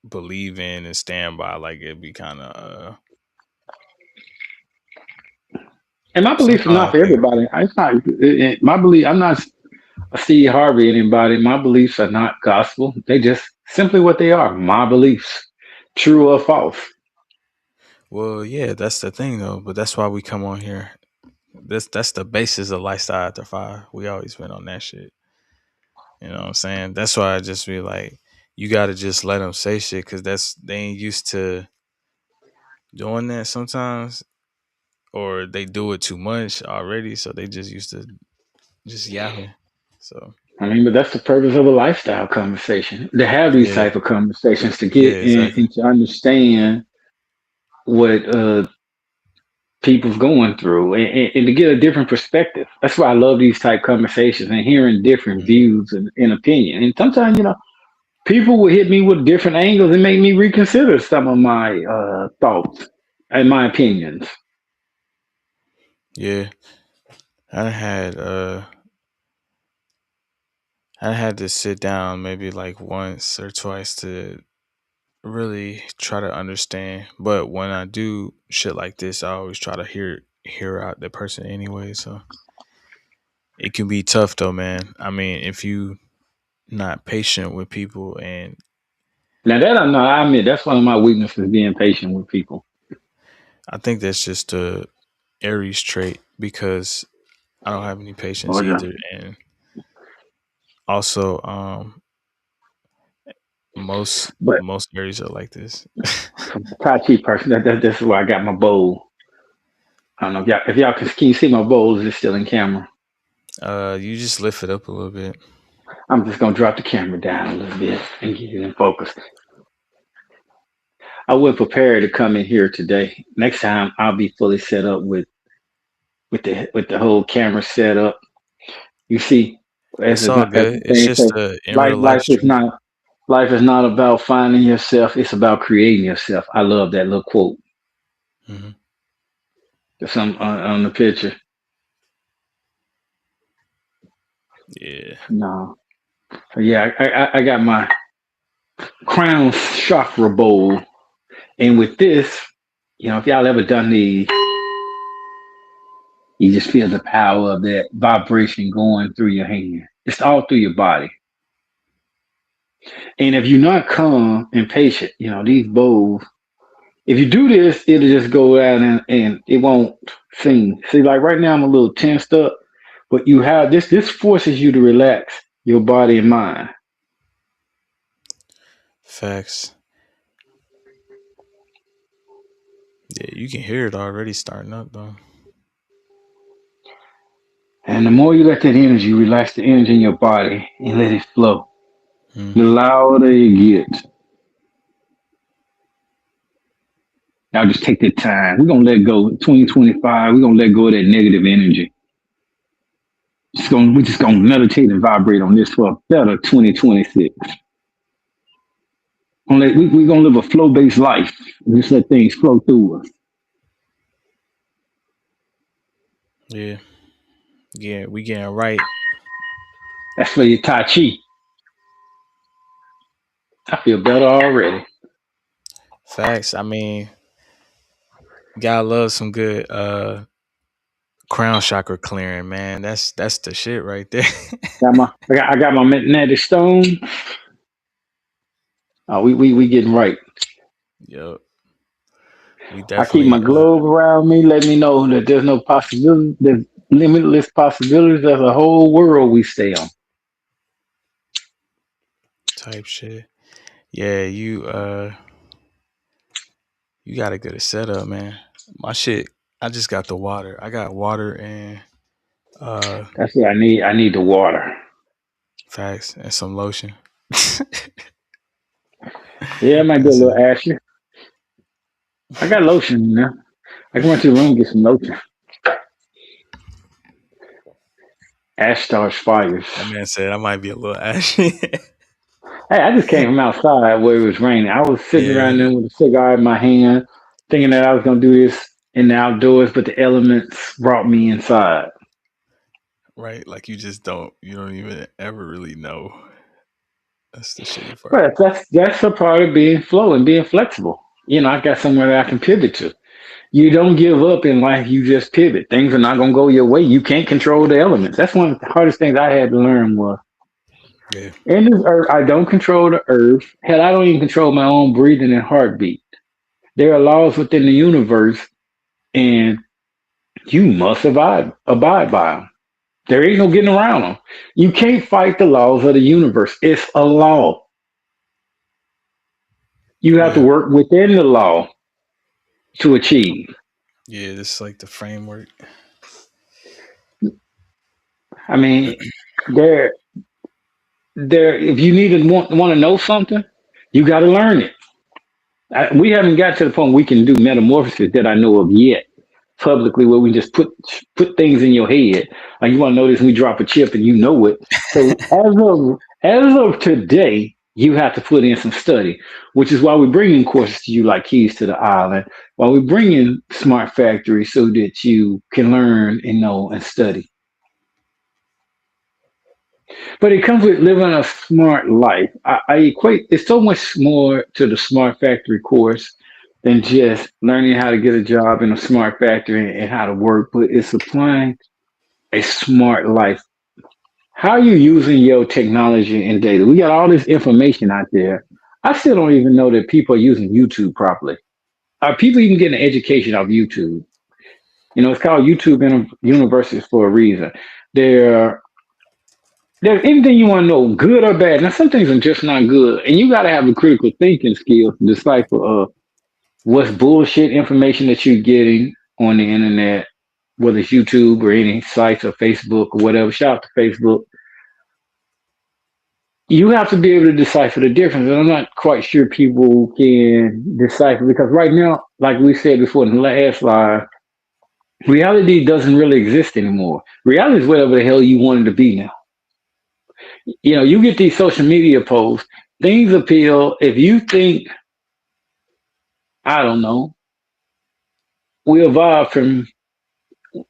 believe in and stand by, like it'd be kind of And my beliefs are not sometimes for everybody. It's not my belief. I'm not a Steve Harvey anybody. My beliefs are not gospel. They just simply what they are. My beliefs, true or false. well, yeah, that's the thing though. But that's why we come on here. That's the basis of lifestyle after five. We always been on that shit. You know what I'm saying? That's why I just be like, you gotta just let them say shit because that's they ain't used to doing that sometimes, or they do it too much already, so they just used to just yapping. So I mean, but that's the purpose of a lifestyle conversation. To have these yeah, type of conversations to yeah, get in exactly. and to understand what people's going through and to get a different perspective. That's why I love these type conversations and hearing different Mhm. views and opinion. And sometimes, people will hit me with different angles and make me reconsider some of my thoughts and my opinions. Yeah, I had I had to sit down maybe like once or twice to really try to understand. But when I do shit like this, I always try to hear out the person anyway. So it can be tough though, man. I mean, if you not patient with people, and Now that I'm not, I admit that's one of my weaknesses, being patient with people. I think that's just a Aries trait because I don't have any patience Or either, and also but most Aries are like this. from a Tai Chi person, that's why I got my bowl. I don't know if y'all can you see my bowl? Is it still in camera? You just lift it up a little bit. I'm just gonna drop the camera down a little bit and get it in focus. I wasn't prepared to come in here today. Next time I'll be fully set up with the whole camera set up. You see, It's all as good. the It's saying just say, in life real life life is stream. not life is not about finding yourself. It's about creating yourself. I love that little quote. Hmm. That's on the picture. Yeah. No, so yeah, I got my crown chakra bowl, and with this, if y'all ever done the, you just feel the power of that vibration going through your hand. It's all through your body. And if you're not calm and patient, these bowls, if you do this, it'll just go out and it won't sing. See, like right now I'm a little tensed up, but you have this forces you to relax your body and mind. Facts. Yeah, you can hear it already starting up though. And the more you let that energy relax the energy in your body and let it flow, the Hmm. louder it gets. Now just take that time. We're gonna let go 2025, we're gonna let go of that negative energy. We're just gonna meditate and vibrate on this for a better 2026. We're gonna live a flow-based life and just let things flow through us. Yeah. Yeah, we getting right. That's for your Tai Chi. I feel better already. Facts. I mean, gotta love some good crown chakra clearing, man. That's the shit right there. I got my magnetic stone. We getting right. Yup. We I keep my definitely globe around me, let me know that there's no possibility, there's limitless possibilities. There's a whole world we stay on. type shit. Yeah, you gotta get a setup, man. My shit, I just got the water. I got water and uh That's what I need. I need the water. facts and some lotion. Yeah, it might be a That's little it. ashy. I got lotion in there. I can run to the room and get some lotion. Ash starts fires. That man said I might be a little ashy. Hey, I just came from outside where it was raining. I was sitting Yeah, around there with a cigar in my hand, thinking that I was gonna do this in the outdoors, but the elements brought me inside. right. Like you don't even ever really know. That's the shitty part. But that's a part of being flow and being flexible. I got somewhere that I can pivot to. You don't give up in life, you just pivot. Things are not gonna go your way. You can't control the elements. That's one of the hardest things I had to learn was Yeah, in this earth, I don't control the earth. Hell, I don't even control my own breathing and heartbeat. There are laws within the universe, and you must abide by them. There ain't no getting around them. You can't fight the laws of the universe. It's a law. You have to yeah, work within the law to achieve. yeah. This is like the framework. I mean, there, there. If you need to want to know something, you got to learn it. We haven't got to the point we can do metamorphosis that I know of yet publicly, where we just put things in your head. Like you want to know this, and we drop a chip and you know it. So as of today, you have to put in some study, which is why we're bringing courses to you like Keys to the Island, why we're bringing Smart Factory so that you can learn and know and study. But it comes with living a smart life. I equate it's so much more to the smart factory course than just learning how to get a job in a smart factory and how to work, but it's applying a smart life. How are you using your technology and data? We got all this information out there. I still don't even know that people are using YouTube properly. Are people even getting an education off YouTube? It's called YouTube Universities for a reason. They're There's anything you want to know, good or bad. Now, some things are just not good, and you got to have a critical thinking skill to decipher what's bullshit information that you're getting on the internet, whether it's YouTube or any sites or Facebook or whatever. Shout out to Facebook. You have to be able to decipher the difference, and I'm not quite sure people can decipher because right now, like we said before in the last live, reality doesn't really exist anymore. Reality is whatever the hell you want it to be now. You get these social media posts, things appeal. If you think, I don't know, we evolved from,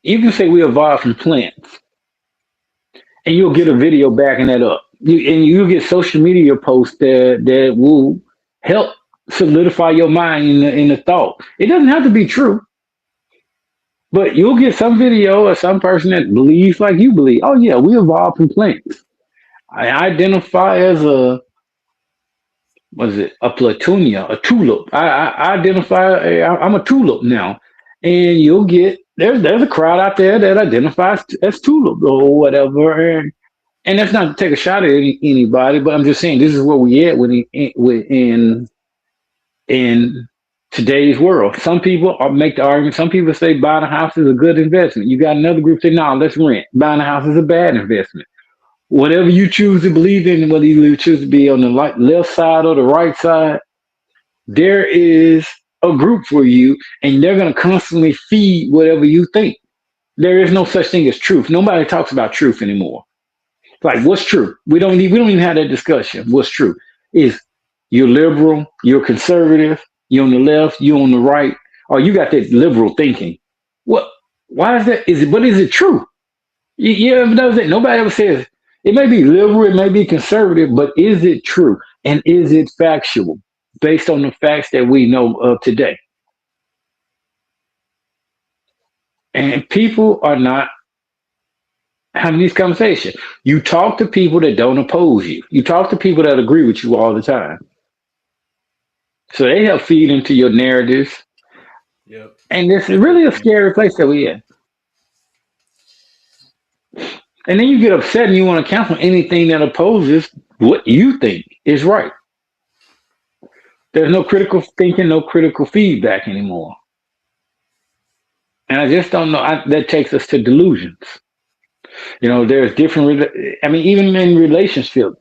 you can say we evolved from plants, and you'll get a video backing that up. And you get social media posts that will help solidify your mind in the thought. It doesn't have to be true, but you'll get some video or some person that believes like you believe. Oh yeah, we evolved from plants. I identify as a what is it? A platonia, a tulip. I identify. I'm a tulip now, and you'll get there's a crowd out there that identifies as tulip or whatever, and that's not to take a shot at anybody, but I'm just saying this is where we at in today's world. Some people make the argument. Some people say buying a house is a good investment. You got another group say no, let's rent. Buying a house is a bad investment. Whatever you choose to believe in, whether you choose to be on the left side or the right side, there is a group for you, and they're going to constantly feed whatever you think. There is no such thing as truth. Nobody talks about truth anymore. Like, what's true? We don't even have that discussion. What's true is you're liberal, you're conservative, you're on the left, you're on the right, or you got that liberal thinking. What? Why is that? Is it? But is it true? You ever notice that nobody ever says it may be liberal, it may be conservative, but is it true and is it factual based on the facts that we know of today? And people are not having these conversations. You talk to people that don't oppose you. You talk to people that agree with you all the time. So they help feed into your narratives. Yep. And this is That's the really a thing. scary place that we in. And then you get upset and you want to cancel anything that opposes what you think is right. There's no critical thinking, no critical feedback anymore. And I just don't know. That takes us to delusions. There's different. I mean, even in relationships,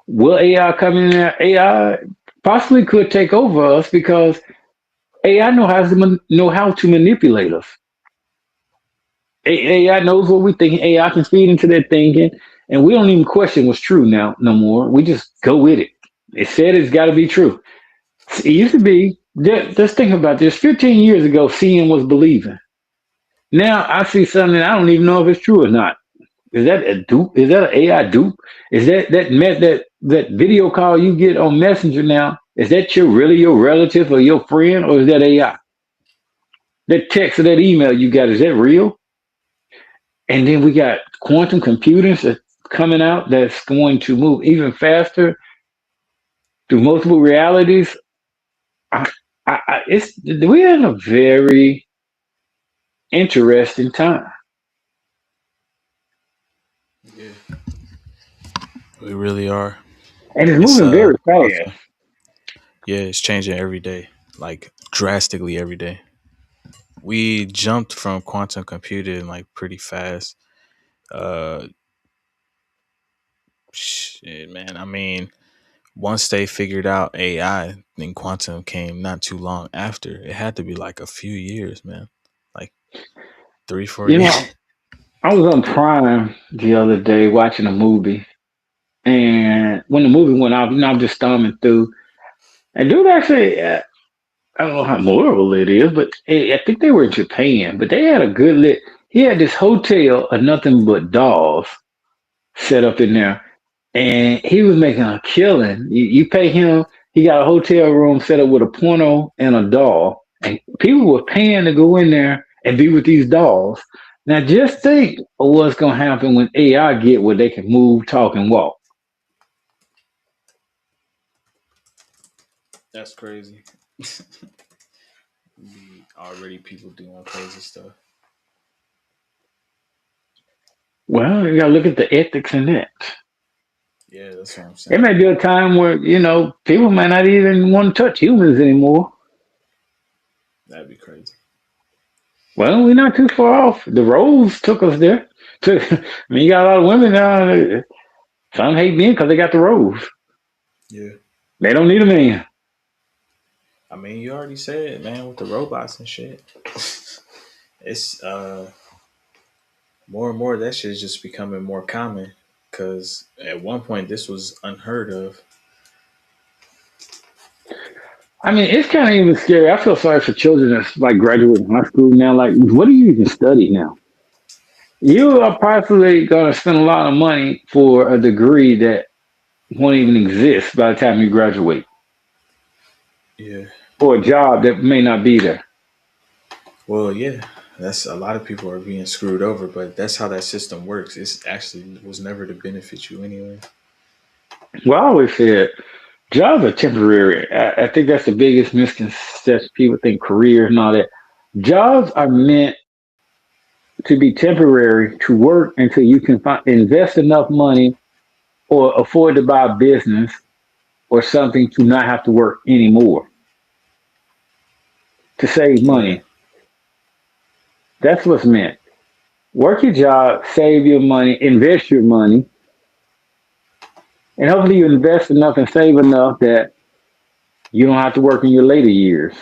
Will AI come in there? AI possibly could take over us because AI know how to manipulate us. AI knows what we think. AI can feed into that thinking, and we don't even question what's true now no more. We just go with it. It said it's got to be true. It used to be. Just think about this. 15 years ago, seeing was believing. Now I see something I don't even know if it's true or not. Is that a dupe? Is that an AI dupe? Is that video call you get on Messenger now? Is that really your relative or your friend, or is that AI? That text or that email you got, is that real? And then we got quantum computers that's coming out that's going to move even faster through multiple realities. I, it's we're in a very interesting time, Yeah, we really are. and it's It's moving very awesome. fast. Yeah, it's changing every day, like drastically every day. We jumped from quantum computing like pretty fast. Uh, shit, man. I mean, once they figured out AI, then quantum came not too long after. It had to be like a few years, man. Like three, four You years. know, I was on Prime the other day watching a movie, and when the movie went off, I'm just thumbing through, and dude actually, I don't know how moral it is, but I think they were in Japan, but they had a good lit. He had this hotel of nothing but dolls set up in there, and he was making a killing. You pay him, he got a hotel room set up with a porno and a doll, and people were paying to go in there and be with these dolls. Now, just think of what's gonna happen when AI get where they can move, talk, and walk. That's crazy. Already people doing crazy stuff. Well, you gotta look at the ethics in that. Yeah, that's what I'm It saying. may be a time where people might not even want to touch humans anymore. That'd be crazy. Well, we're not too far off. The roles took us there. I mean, you got a lot of women now. Some hate men because they got the roles. Yeah. They don't need a man. I mean, you already said, man, with the robots and shit. It's more and more that shit is just becoming more common. Cause at one point this was unheard of. I mean, it's kind of even scary. I feel sorry for children that's like graduating high school now. Like, what do you even study now? You are possibly going to spend a lot of money for a degree that won't even exist by the time you graduate, Yeah. or a job that may not be there. Well, yeah. That's a lot of people are being screwed over, but that's how that system works. It's actually was never to benefit you anyway. Well, I always said jobs are temporary. I think that's the biggest misconception. People think careers and all that. Jobs are meant to be temporary, to work until you can invest enough money or afford to buy a business or something to not have to work anymore, to save Yeah. money. That's what's meant. Work your job, save your money, invest your money, and hopefully you invest enough and save enough that you don't have to work in your later years.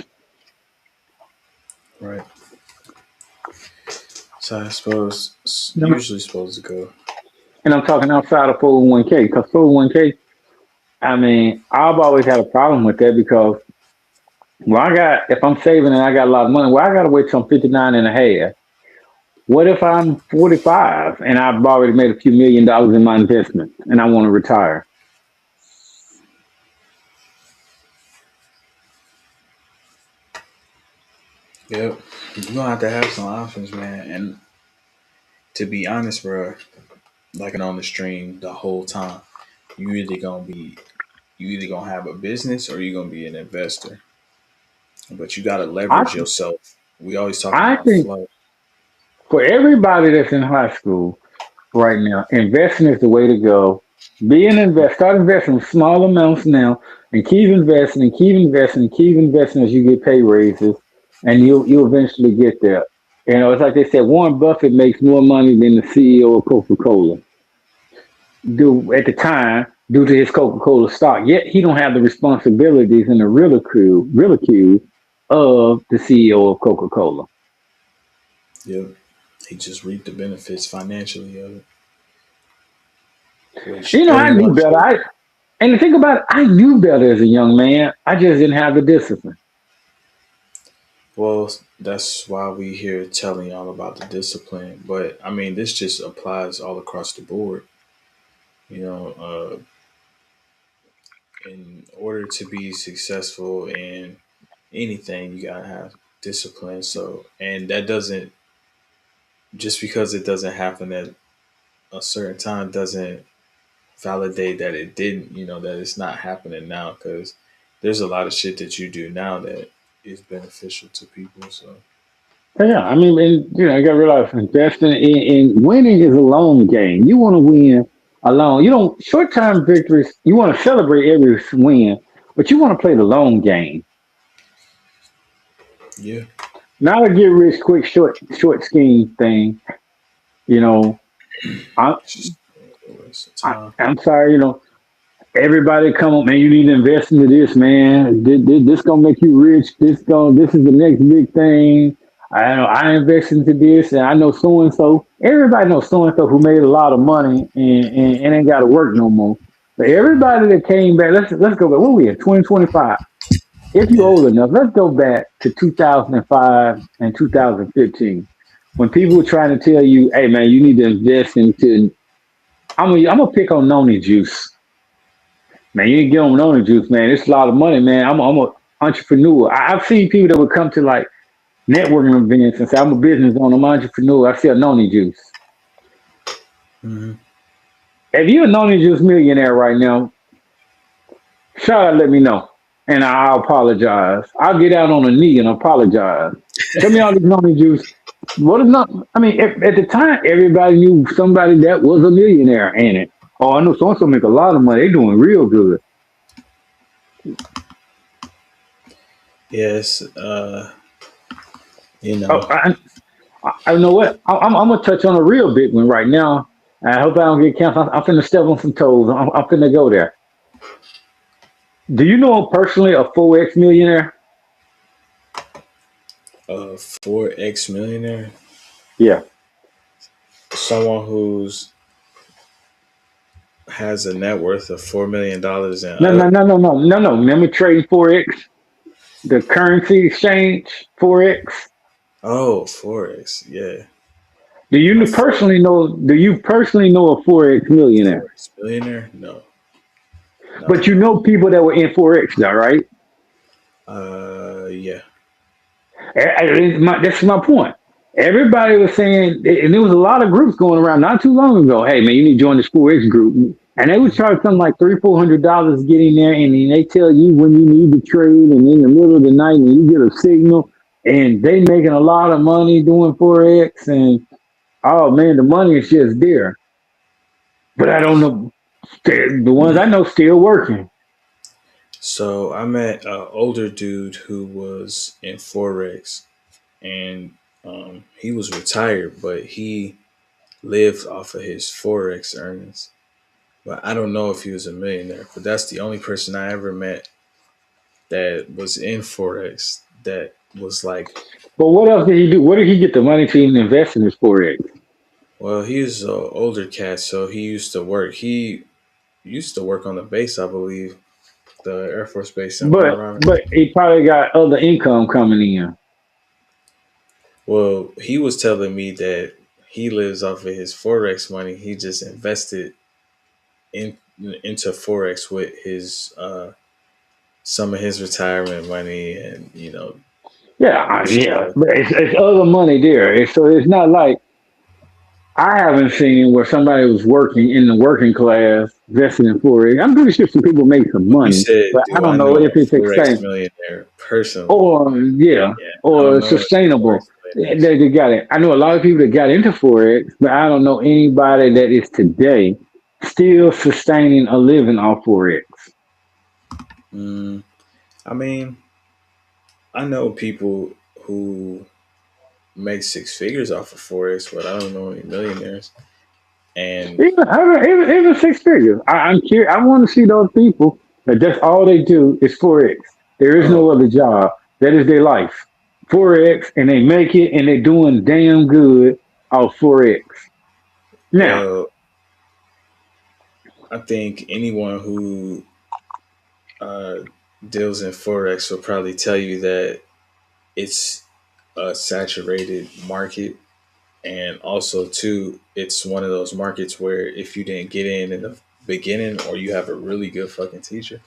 Right. So I suppose it's You know, usually supposed to go. and I'm talking outside of 401k because 401k, I mean, I've always had a problem with that because if I'm saving and I got a lot of money, well, I got to wait till I'm 59 and a half. What if I'm 45 and I've already made a few $1 million in my investment and I want to retire? Yep. You're gonna have to have some options, man. And to be honest, bro, like on the stream the whole time, you either gonna be you either gonna have a business or you're gonna be an investor. But you gotta I, leverage yourself. We always talking I about think flow. for everybody that's in high school right now, investing is the way to go. Start investing small amounts now and keep investing and keep investing and keep investing as you get pay raises and you'll eventually get there. It's like they said, Warren Buffett makes more money than the CEO of Coca-Cola do at the time. due to his Coca-Cola stock. Yet he don't have the responsibilities and the ridicule of the CEO of Coca-Cola. Yep. He just reaped the benefits financially of it, which You know, I everyone knew better. should. And the thing about it, I knew better as a young man. I just didn't have the discipline. Well, that's why we here telling y'all about the discipline. But I mean, this just applies all across the board. You know, in order to be successful in anything, you gotta have discipline. So, and that doesn't just because it doesn't happen at a certain time doesn't validate that it didn't. You know that it's not happening now because there's a lot of shit that you do now that is beneficial to people. So, But yeah, I mean, and, you know, you got to realize investing in winning is a long game. You want to win alone. You don't short term victories. You want to celebrate every win, but you want to play the long game. yeah, Not a get rich quick short scheme thing. You know, I, it's just a waste of I time. I'm sorry. You know, everybody come up, man. You need to invest into this, man. This gonna make you rich. This is the next big thing. I know I invest into this, and I know so and so. Everybody knows so and so who made a lot of money and ain't got to work no more. But everybody that came back, let's go back. What we in 2025? If you Yeah. old enough, let's go back to 2005 and 2015 when people were trying to tell you, "Hey, man, you need to invest into." I'm gonna pick on Noni Juice. Man, you ain't get on Noni Juice, man. It's a lot of money, man. I'm a entrepreneur. I've seen people that would come to like networking events and say, I'm a business owner, I'm an entrepreneur. I sell Noni Juice. Hmm. If you're a Noni Juice millionaire right now, shout out, let me know. And I'll apologize. I'll get out on a knee and apologize. Tell me all this Noni Juice. What is not? I mean, at the time, everybody knew somebody that was a millionaire in it. Oh, I know so and so make a lot of money. They doing real good. Yes. You Oh, know. I know what. I'm gonna touch on a real big one right now. I hope I don't get canceled. I'm finna step on some toes. I'm finna go there. Do you know personally a 4X millionaire? A 4X millionaire, Yeah. someone who's has a net worth of $4 million and No, no, up. no, no, no, no, no. Remember trading 4X, the currency exchange 4X. Oh, Forex, yeah, a Do you personally know a 4X millionaire? Forex billionaire. No, But no. you know people that were in 4X, though, right? Yeah. That's my point. Everybody was saying, and there was a lot of groups going around not too long ago. Hey, man, you need to join this 4X group, and they would Mhm. charge something like $300, $400 to get in there, and then they tell you when you need to trade, and in the middle of the night, and you get a signal, and they making a lot of money doing 4X, and oh man, the money is just there. But I don't know the ones I know still working. So I met an older dude who was in Forex, and he was retired, but he lived off of his Forex earnings. But I don't know if he was a millionaire. But that's the only person I ever met that was in Forex that was like, But what else did he do? Where did he get the money to even invest in his 4X? well, he was an older cat, so he used to work. He used to work on the base, I believe, the Air Force Base in Colorado. But he probably got other income coming in. Well, he was telling me that he lives off of his Forex money. He just invested in into Forex with his some of his retirement money and Yeah, yeah, stuff. but it's other money there. So it's not like I haven't seen where somebody was working in the working class investing in Forex. I'm pretty sure some people make some Well, you money, said, but I do I don't know know if it's a Forex exciting millionaire personally? or yeah, Yeah, I don't or know any Forex sustainable. millionaires. They got it. I know a lot of people that got into Forex, but I don't know anybody that is today still sustaining a living off Forex. Mm, I mean, I know people who make six figures off of Forex, but I don't know any millionaires. And Even six figures. I'm curious. I want to see those people that that's all they do is forex. There is oh no other job. That is their life. Forex, and they make it, and they're doing damn good off forex. Now, well, I think anyone who uh, deals in forex will probably tell you that it's a saturated market, and also too, it's one of those markets where if you didn't get in the beginning, or you have a really good fucking teacher,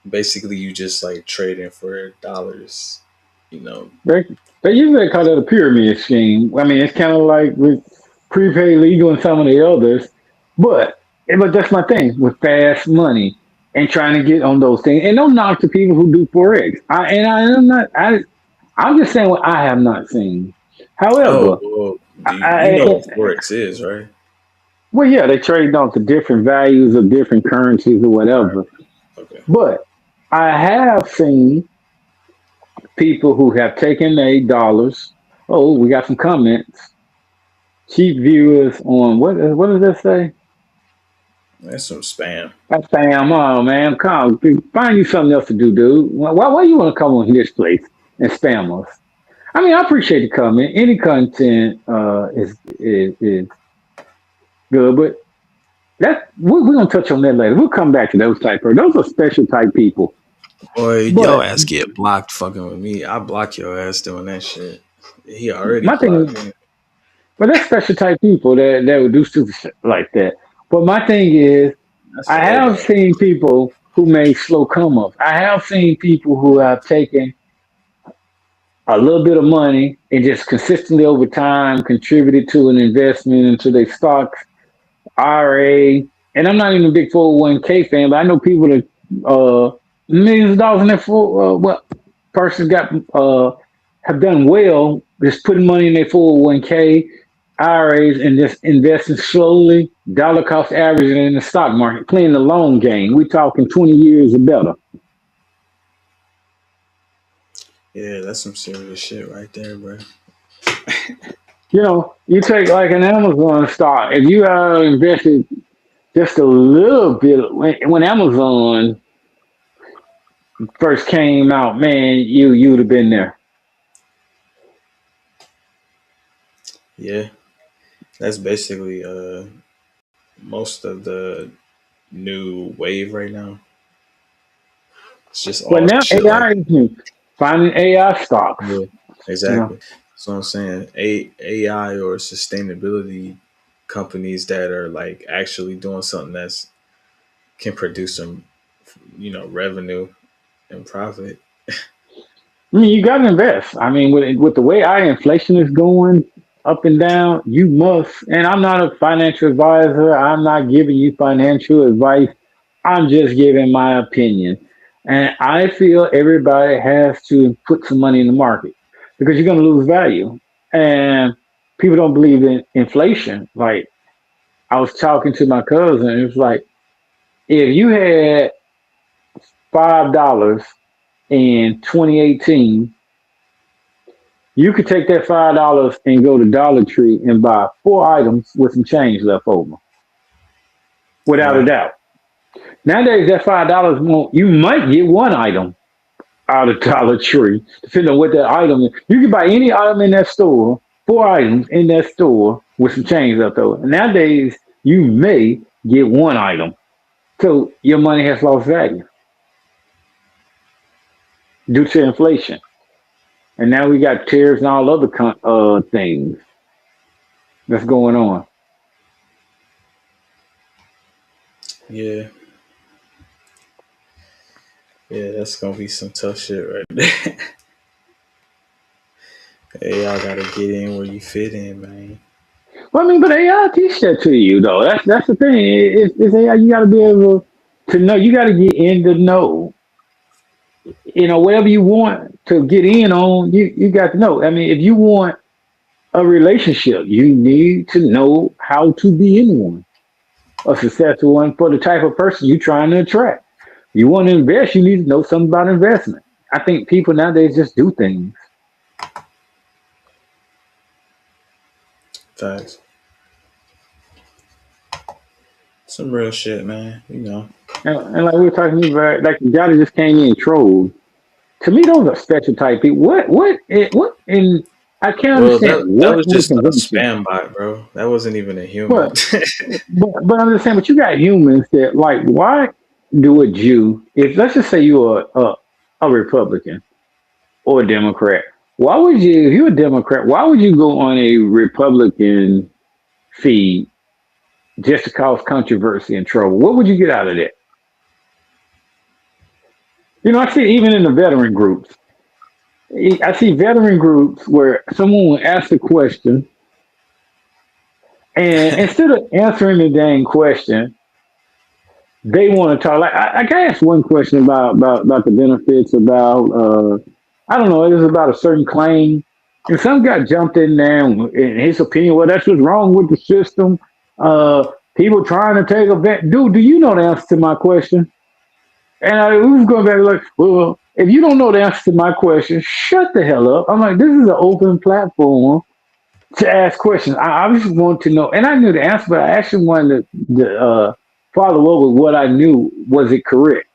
basically you just like trading for dollars, you know. they they usually call that a pyramid scheme. I mean, it's kind of like with prepaid legal and some of the others, but but that's my thing with fast money and trying to get on those things. And don't knock the people who do forex. I am not. I'm just saying what I have not seen. Oh However, well, do you I, know I what forex is, right? well, yeah, they trade off the different values of different currencies or Right. whatever. Okay. But I have seen people who have taken their dollars. Oh, we got some comments. Cheap viewers on what does that say? That's some spam. That's Sam. Oh man, come find you something else to do, dude. Why you want to come on this place and spam us? I mean, I appreciate the comment. Any content is good, but we're gonna touch on that later. We'll come back to those type of those are special type people. Boy, But your ass get blocked fucking with me. I block your ass doing that shit. He already my blocked thing, me. but that's special type people that would do stupid shit like that. But my thing is, That's for I have everybody. seen people who make slow come ups. I have seen people who have taken a little bit of money and just consistently over time contributed to an investment into their stocks, IRA. And I'm not even a big 401k fan, but I know people that millions of dollars in their persons got have done well just putting money in their 401k, IRAs, and just investing slowly, dollar cost averaging in the stock market, playing the long game. We talking 20 years or better. Yeah, that's some serious shit right there, bro. You know, you take like an Amazon stock. If you invested just a little bit when Amazon first came out, man, you would have been there. Yeah, that's basically most of the new wave right now. It's just But all now shit like AI is new. Finding AI stocks. yeah, You know, exactly. So I'm saying AI or sustainability companies that are like actually doing something that's can produce some, revenue and profit. I mean, you got to invest. I mean, with the way our inflation is going up and down, you must. And I'm not a financial advisor. I'm not giving you financial advice. I'm just giving my opinion. And I feel everybody has to put some money in the market because you're going to lose value. And people don't believe in inflation. Like I was talking to my cousin, it was like if you had $5 in 2018, you could take that $5 and go to Dollar Tree and buy four items with some change left over, without a Right. doubt. Nowadays, that $5 won't. You might get one item out of Dollar Tree, depending on what that item is. You can buy any item in that store, four items in that store with some change left over. Nowadays, you may get one item, so your money has lost value due to inflation. And now we got tariffs and all other things that's going on. Yeah. Yeah, that's gonna be some tough shit right there. Hey, y'all gotta get in where you fit in, man. Well, I mean, but AI teach that to you though. That's the thing. It's AI. You got to be able to know. You got to get in to know. You know, whatever you want to get in on, you got to know. I mean, if you want a relationship, you need to know how to be in one, a successful one for the type of person you're trying to attract. You want to invest, you need to know something about investment. I think people nowadays just do things. Facts. Some real shit, man. You know. And like we were talking about, like the guy that just came in and trolled. To me, those are special type people. What? And I can't Well, understand that what was would just a convince you. spam bot, bro. That wasn't even a human. But but I'm just saying. But you got humans that like. Why do a Jew? If let's just say you're a Republican or a Democrat, why would you? If you're a Democrat, why would you go on a Republican feed just to cause controversy and trouble? What would you get out of that? You know, I see even in the veteran groups. I see veteran groups where someone will ask a question, and instead of answering the dang question, they want to talk. Like I asked one question about the benefits about I don't know, it was about a certain claim, and some guy jumped in there and in his opinion, well, that's what's wrong with the system. Uh, People trying to take a vet. Dude, do you know the answer to my question? And we was going back like, well, if you don't know the answer to my question, shut the hell up. I'm like, this is an open platform to ask questions. I just want to know, and I knew the answer, but I actually wanted to follow up with what I knew. Was it correct?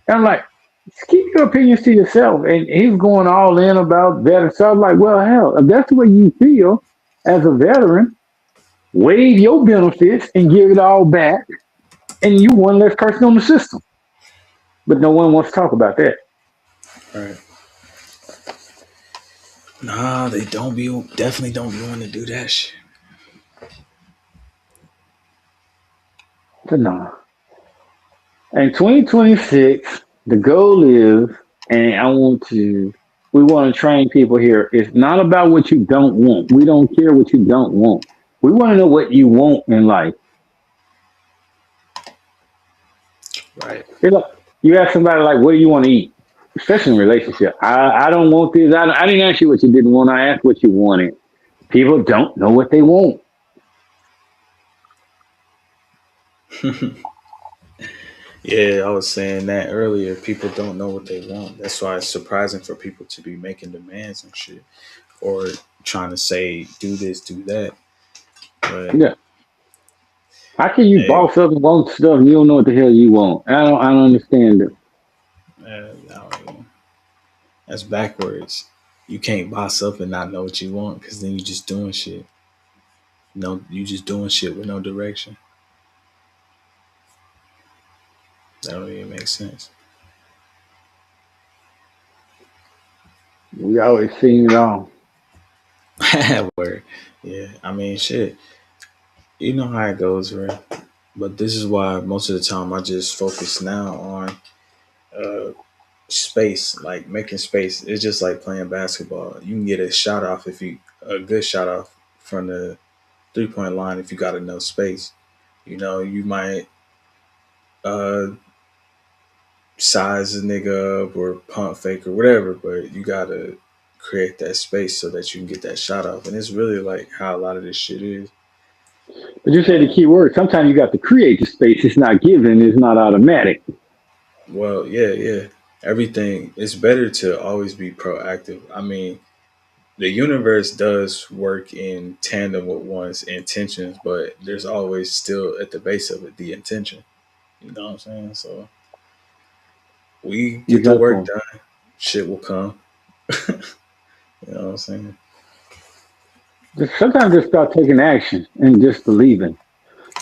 And I'm like, just keep your opinions to yourself. And he was going all in about veterans. So I was like, well, hell, if that's the way you feel as a veteran, waive your benefits and give it all back, and you one less person on the system. But no one wants to talk about that. Right. Nah, they don't be definitely don't be wanting to do that shit. So no. In 2026, the goal is, and we want to train people here. It's not about what you don't want. We don't care what you don't want. We want to know what you want in life. Right. It's like, you ask somebody like, "What do you want to eat?" Especially in a relationship. I don't want this. I didn't ask you what you didn't want. I asked what you wanted. People don't know what they want. Yeah, I was saying that earlier. People don't know what they want. That's why it's surprising for people to be making demands and shit, or trying to say do this, do that. But Yeah. How can you hey, boss up and want stuff and you don't know what the hell you want? I don't understand it. no, that's backwards. You can't boss up and not know what you want because then you just doing shit. No, you just doing shit with no direction. That don't even make sense. We always seen it all. Word. Yeah, I mean, shit. You know how it goes, right? But this is why most of the time I just focus now on uh, space, like making space. It's just like playing basketball. You can get a shot off if you a good shot off from the 3 point line if you got enough space. You know, you might uh, size a nigga up or pump fake or whatever, but you gotta create that space so that you can get that shot off. And it's really like how a lot of this shit is. But you said the Uh, key word. Sometimes you got to create the space. It's not given. It's not automatic. well, yeah, yeah. Everything it's better to always be proactive. I mean, the universe does work in tandem with one's intentions, but there's always still at the base of it the intention. You know what I'm saying? So we get the work Exactly. done, shit will come. You know what I'm saying? Just sometimes just start taking action and just believing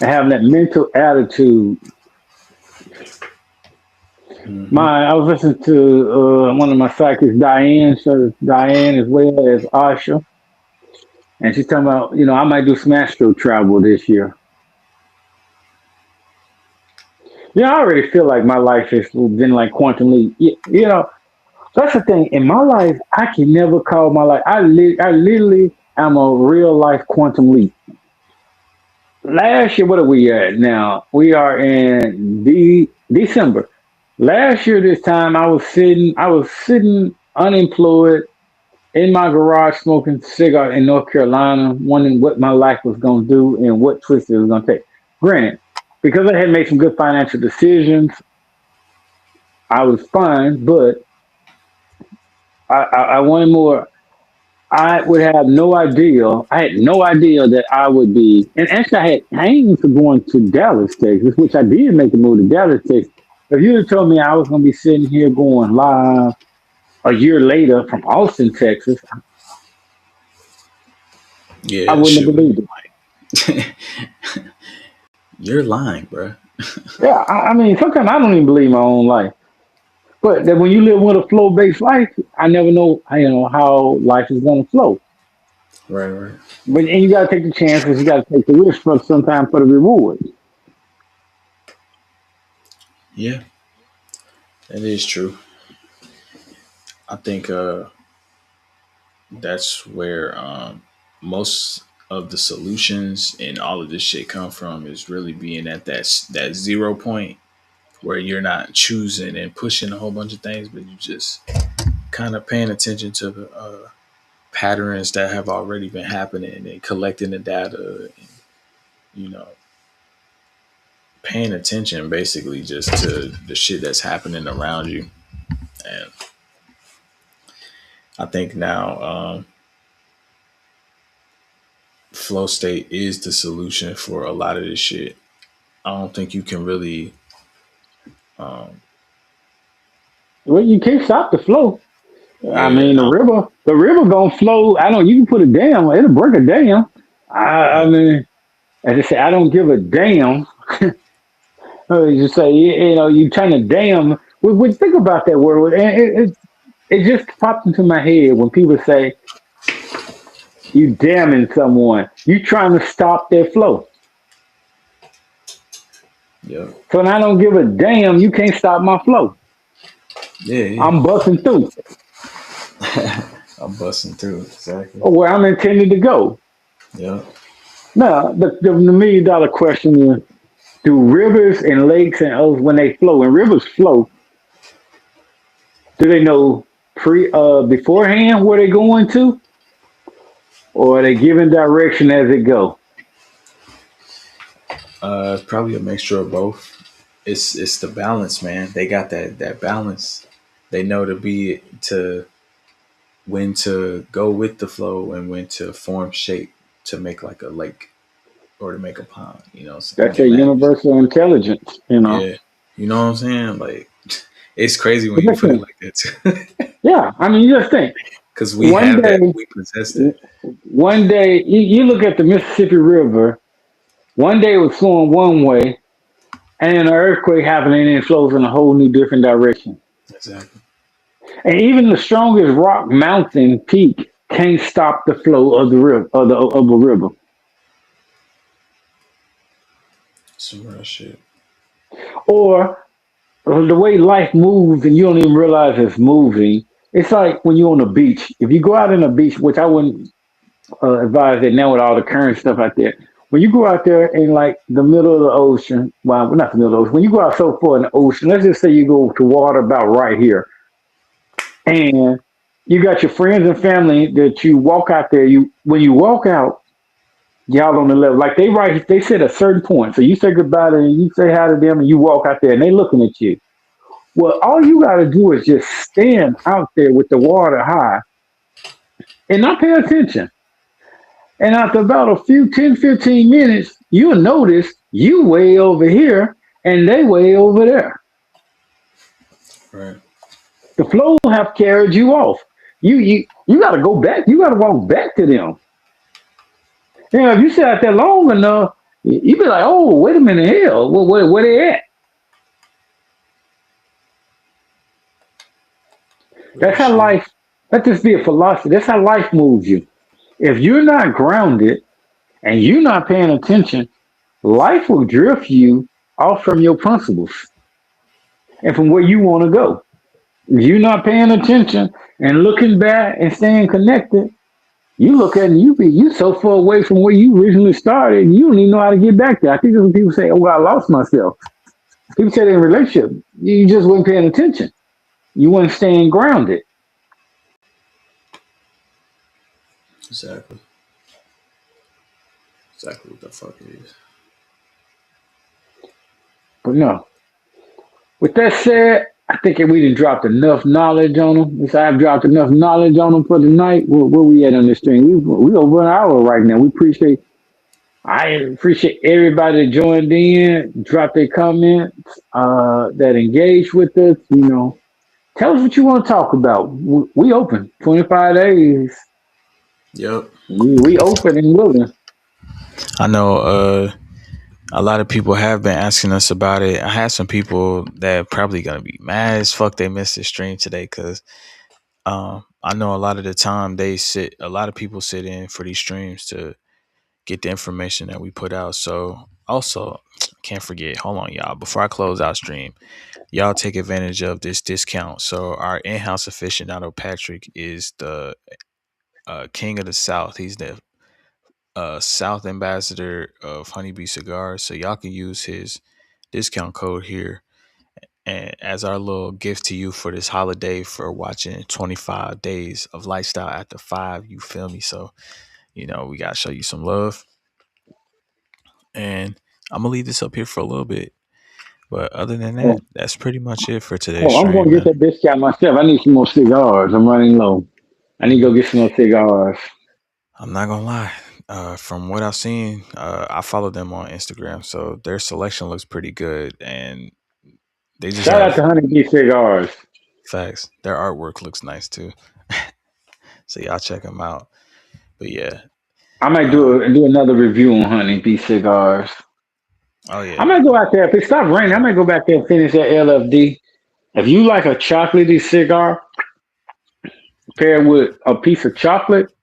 and having that mental attitude. Hmm. I was listening to one of my psychics, Diane. So Diane as well as Asha, and she's talking about I might do some astro travel this year. I already feel like my life has been like quantum leap. That's the thing. In my life, I can never call my life. I literally am a real life quantum leap. Last year, what are we at now? We are in December. Last year, this time, I was sitting unemployed in my garage smoking cigar in North Carolina, wondering what my life was going to do and what twist it was going to take. Granted, because I had made some good financial decisions, I was fine, but I wanted more. I would have no idea. I had no idea that I would be. And actually, I had aims for going to Dallas, Texas, which I did make the move to Dallas, Texas. If you had told me I was going to be sitting here going live a year later from Austin, Texas, I Yeah, that wouldn't shit have would believed it. have been like, you're lying, bro. Yeah, I mean, sometimes I don't even believe my own life. But that when you live with a flow based life, I never know, how life is going to flow. Right, right. But and you got to take the chances. You got to take the risk for sometimes for the reward. Yeah, that is true. I think that's where most of the solutions and all of this shit come from is really being at that 0 point where you're not choosing and pushing a whole bunch of things, but you just kind of paying attention to the patterns that have already been happening and collecting the data and, you know, paying attention basically just to the shit that's happening around you. And I think now flow state is the solution for a lot of this shit. I don't think you can really, um, Well, you can't stop the flow. I yeah, mean, the river gonna flow. I know you can put a dam, it'll break a dam. I yeah, mean, as I say, I don't give a damn. You just say, you turn a dam. Think about that word, and it just popped into my head when people say you damning someone. You trying to stop their flow. yeah, So and I don't give a damn. You can't stop my flow. yeah, yeah. I'm busting through I'm busting through exactly. where I'm intended to go. Yeah. Now, the $1 million question is: do rivers and lakes and oceans, when they flow, when rivers flow, do they know beforehand where they're going to, or are they given direction as it go? Probably a mixture of both. It's the balance, man. They got that balance. They know to when to go with the flow and when to form shape to make like a lake or to make a pond. You know, what I'm saying? That's their They manage. universal intelligence. Yeah, you know what I'm saying? Like, it's crazy when But you put it listen, like that too, yeah, I mean, you just think because we one have that. day, We possess that. one day you look at the Mississippi River. One day it was flowing one way, and then an earthquake happened, and it flows in a whole new different direction. Exactly. And even the strongest rock mountain peak can't stop the flow of the river of a river. Some real shit. Or the way life moves and you don't even realize it's moving. It's like when you're on the beach. If you go out on the beach, which I wouldn't advise that now with all the current stuff out there. When you go out there in like the middle of the ocean, well, not the middle of the ocean, when you go out so far in the ocean, let's just say you go to water about right here, and you got your friends and family that you walk out there. You when you walk out, y'all on the level, like they set a certain point. So you say goodbye to them, you say hi to them, and you walk out there, and they looking at you. Well, all you got to do is just stand out there with the water high and not pay attention. And after about a few 10, 15 minutes, you'll notice you way over here and they way over there. Right. The flow have carried you off. You got to go back. You got to walk back to them. If you sit out there long enough, you be like, oh, wait a minute, hell, where they at? Real That's how shit. life. Let this be a philosophy. That's how life moves you. If you're not grounded and you're not paying attention, life will drift you off from your principles and from where you want to go. If you're not paying attention and looking back and staying connected, you look at it and you so far away from where you originally started, you don't even know how to get back there. I think that's when people say, "Oh, I lost myself." People say that in a relationship, you just weren't paying attention. You weren't staying grounded. Exactly. Exactly what the fuck it is. But no. With that said, I think we done dropped enough knowledge on them. If I've dropped enough knowledge on them for the night, where we at on this stream? We over an hour right now. I appreciate everybody that joined in, dropped their comments, that engaged with us. Tell us what you want to talk about. We open 25 days. Yep. We open and willing. I know a lot of people have been asking us about it. I had some people that probably gonna be mad as fuck they missed the stream today because I know a lot of the time a lot of people sit in for these streams to get the information that we put out. So also can't forget, hold on y'all, before I close out stream, y'all take advantage of this discount. So our in-house aficionado Patrick is the king of the South. He's the South ambassador of Honeybee Cigars. So y'all can use his discount code here and as our little gift to you for this holiday for watching 25 days of lifestyle after 5. You feel me? So we gotta show you some love, and I'm gonna leave this up here for a little bit. But other than that, Oh, that's pretty much it for today's oh, I'm stream, going to get man. that discount myself. I need some more cigars. I'm running low. I need to go get some more cigars. I'm not gonna lie. From what I've seen, I follow them on Instagram, so their selection looks pretty good, and they just Shout out have to Honeybee Cigars. facts. Their artwork looks nice too, so y'all check them out. But yeah, I might uh, do another review on Honeybee Cigars. oh I yeah, might go out there. If it stops raining, I might go back there and finish that LFD. If you like a chocolatey cigar paired with a piece of chocolate,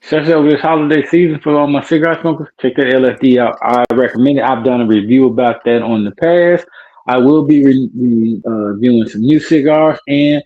especially over this holiday season for all my cigar smokers, check that LFD out. I recommend it. I've done a review about that on the past. I will be reviewing some new cigars, and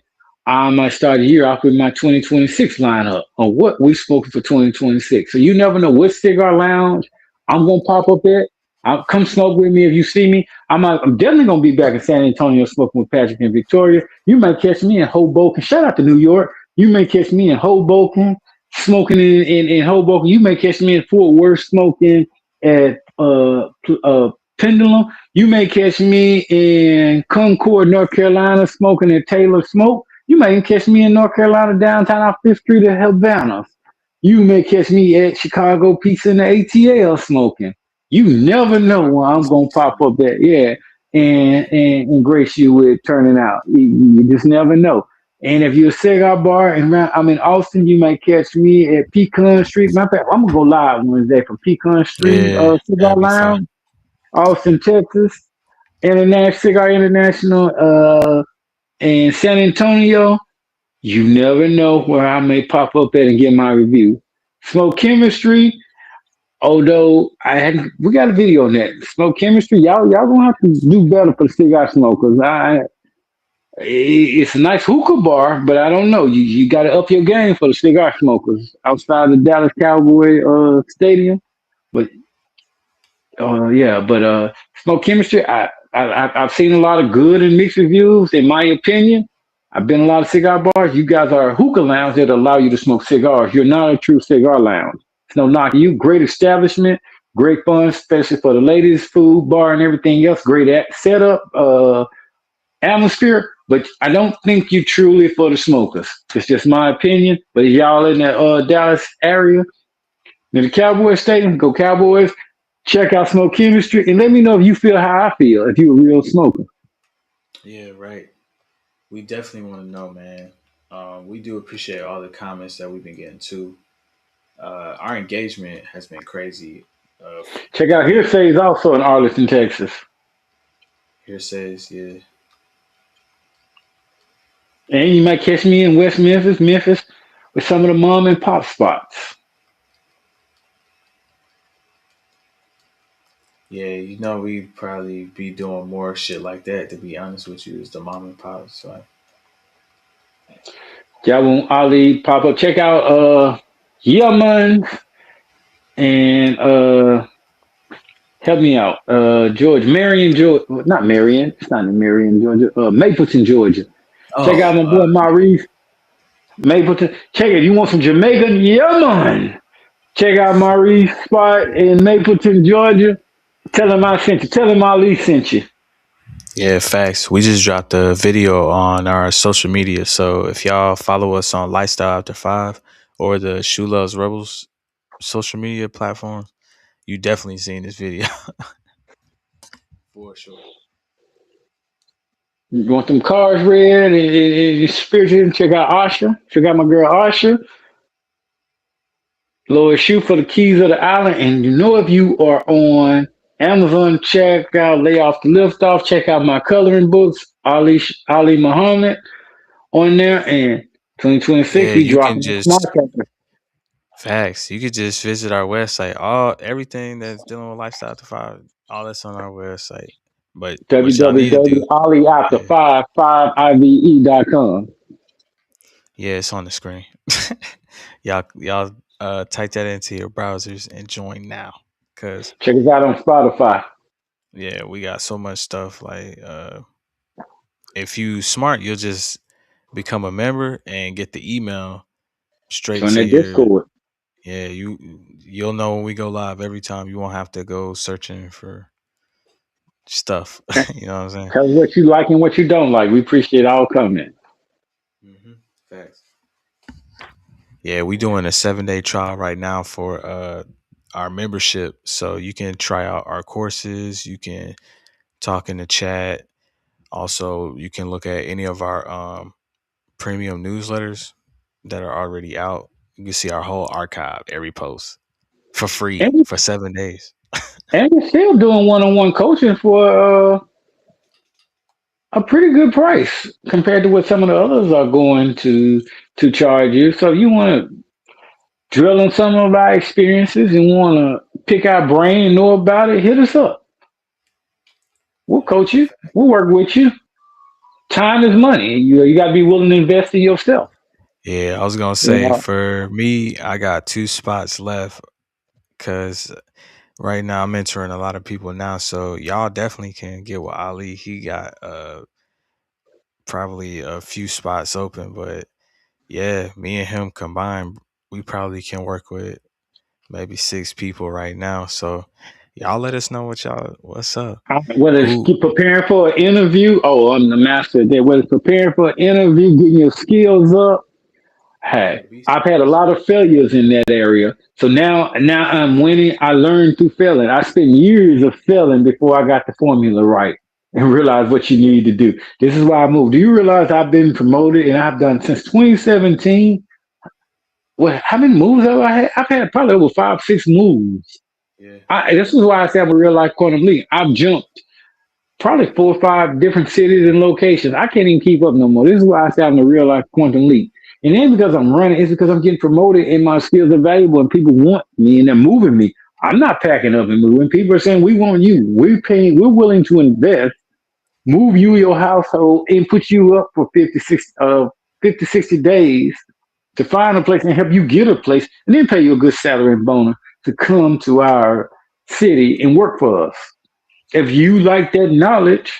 I might start the year off with my 2026 lineup on what we smoking for 2026. So you never know what cigar lounge I'm gonna pop up at. I'll come smoke with me if you see me. I'm definitely gonna be back in San Antonio smoking with Patrick and Victoria. You might catch me in Hoboken. Shout out to New York. You may catch me in Hoboken smoking in Hoboken. You may catch me in Fort Worth smoking at Pendulum. You may catch me in Concord, North Carolina, smoking at Taylor Smoke. You may even catch me in North Carolina, downtown off Fifth Street at Havana. You may catch me at Chicago Pizza in the ATL smoking. You never know where I'm gonna pop up at, yeah, and grace you with turning out. You just never know. And if you're a cigar bar and I'm in Austin, you might catch me at Pecan Street. Matter of fact, I'm gonna go live Wednesday from Pecan Street yeah, Cigar that'd be fun. Lounge, Austin, Texas. International Cigar International in San Antonio. You never know where I may pop up at and get my review. Smoke Chemistry, although we got a video on that. Smoke Chemistry, y'all gonna have to do better for the cigar smokers. It's a nice hookah bar, but I don't know. You got to up your game for the cigar smokers outside the Dallas Cowboy stadium. But yeah, but smoke chemistry. I've seen a lot of good and mixed reviews. In my opinion, I've been in a lot of cigar bars. You guys are a hookah lounge that allow you to smoke cigars. You're not a true cigar lounge. It's no knock you. Great establishment, great fun, especially for the ladies, food, bar, and everything else. Great setup, atmosphere. But I don't think you truly for the smokers. It's just my opinion. But if y'all in the Dallas area, in the Cowboys Stadium, go Cowboys. Check out Smoke Chemistry and let me know if you feel how I feel, if you're a real smoker. Yeah, right. We definitely want to know, man. We do appreciate all the comments that we've been getting too. Our engagement has been crazy. Uh, Check out we Hearsay is also in Arlington, Texas. here says, yeah, And you might catch me in West Memphis, with some of the mom and pop spots. yeah. We probably be doing more shit like that. To be honest with you, is the mom and pop. So Jabon Ali pop up. Check out Yemen and help me out. George, Marion, Georgia. Not Marion. It's not in Marion, Georgia. Mapleton, Georgia. Check out oh, my boy Maurice Mapleton. Check it. You want some Jamaican? Yemen. Check out Maurice spot in Mapleton, Georgia. Tell him I sent you. Tell him Ali sent you. Yeah, facts. We just dropped a video on our social media. So if y'all follow us on Lifestyle After Five or the Shoe Loves Rebels social media platforms, you definitely seen this video. For sure. You want them cars red and spiritual? Check out Asha. Check out my girl Asha. Lord, shoot for the keys of the island. And you know, if you are on Amazon, check out Lay Off the Lift Off. Check out my coloring books, Ali Muhammad on there. And 2026, Yeah, we you can dropping the smart just caps. facts. You could just visit our website. All everything that's dealing with Lifestyle After Five, all that's on our website. But what y'all need to do, yeah, www.aliafter5ive.com. yeah, it's on the screen. y'all type that into your browsers and join now. Cause Check us out on Spotify. yeah, we got so much stuff. Like if you smart, you'll just become a member and get the email straight Join to that your Discord. yeah, you'll know when we go live every time. You won't have to go searching for stuff. You know what I'm saying? Tell us what you like and what you don't like. We appreciate all comments. Facts. Yeah, we doing a 7-day trial right now for our membership. So you can try out our courses, you can talk in the chat. Also, you can look at any of our premium newsletters that are already out. You can see our whole archive, every post for free And, for 7 days. and we're still doing one-on-one coaching for a pretty good price compared to what some of the others are going to charge you. So if you want to drill in some of our experiences and want to pick our brain and know about it, hit us up. We'll Yep. coach you. We'll work with you. Time is money. You got to be willing to invest in yourself. Yeah, I was gonna You say know, for me, I got 2 spots left because right now I'm mentoring a lot of people now. So y'all definitely can get with Ali. He got probably a few spots open, but yeah, me and him combined, we probably can work with maybe 6 people right now. So y'all let us know what's up. whether it's Who preparing for an interview, oh, I'm the master there. Whether it's preparing for an interview, getting your skills up. Hey, yeah, be I've had a serious. lot of failures in that area. So now I'm winning. I learned through failing. I spent years of failing before I got the formula right and realized what you need to do. This is why I moved. Do you realize I've been promoted and I've done since 2017? Well, how many moves have I had? I've had probably over 5, 6 moves. Yeah. This is why I say I'm a real life quantum leap. I've jumped probably 4 or 5 different cities and locations. I can't even keep up no more. This is why I say I'm a real life quantum leap. And then because I'm running, it's because I'm getting promoted and my skills are valuable and people want me and they're moving me. I'm not packing up and moving. People are saying, we want you. We're willing to invest, move you, your household, and put you up for 50, 60 days to find a place and help you get a place and then pay you a good salary and bonus to come to our city and work for us. If you like that knowledge,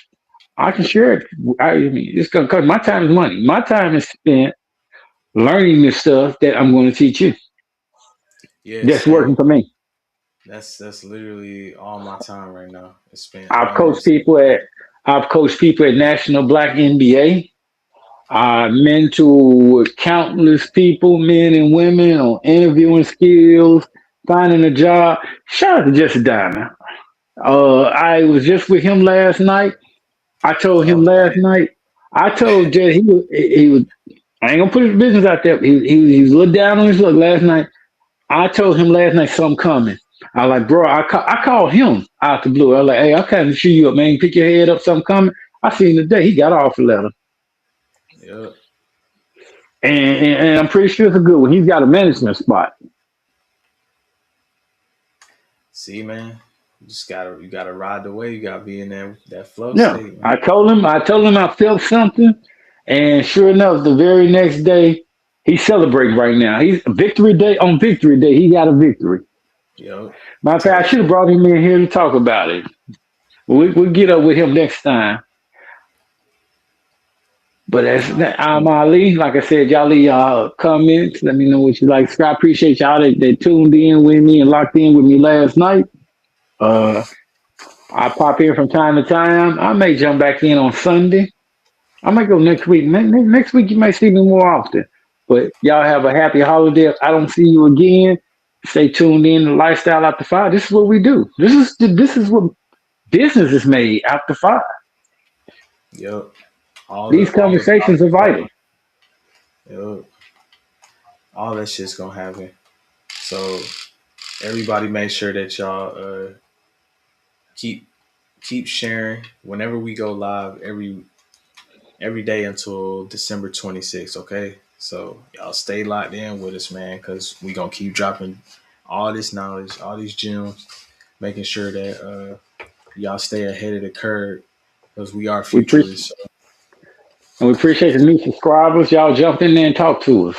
I can share it. I mean, it's gonna cost my time is money. My time is spent learning the stuff that I'm going to teach you. Yeah, That's working same. for me. That's literally all my time right now. It's spent I've learning coached stuff. people at I've coached people at National Black NBA. I mentor countless people, men and women, on interviewing skills, finding a job. Shout out to Jesse Diamond. I was just with him last night. I told him Oh, last night. I told Jesse he was. I ain't gonna put his business out there. He was a little down on his luck last night. I told him last night something coming. I was like, bro, I called him out the blue. I was like, hey, I kind of cheer you up, man. Pick your head up, something coming. I seen today he got an offer letter, yeah. and I'm pretty sure it's a good one. He's got a management spot. See, man, you gotta ride the way. You gotta be in that flow No, state, man. I told him I felt something, and sure enough, the very next day, he's celebrating right now. He's Victory Day on Victory Day. He got a victory. Yo, Matter of fact, I type should have shit. brought him in here to talk about it. We'll get up with him next time. But that's Nah, that. I'm Ali. Like I said, y'all leave y'all comments. Let me know what you like. I appreciate y'all that tuned in with me and locked in with me last night. Uh, I pop in from time to time. I may jump back in on Sunday. I might go next week. Next week you might see me more often. But y'all have a happy holiday. If I don't see you again, stay tuned in to Lifestyle After Five. This is what we do. This is what business is made after five. Yep. These All the conversations are vital. yep. All that shit's gonna happen. So everybody make sure that y'all keep keep sharing whenever we go live every day until December 26th, okay? So y'all stay locked in with us, man, because we gonna keep dropping all this knowledge, all these gems, making sure that y'all stay ahead of the curve because we are We appreciate futurists. So and we appreciate the new subscribers. Y'all jump in there and talk to us.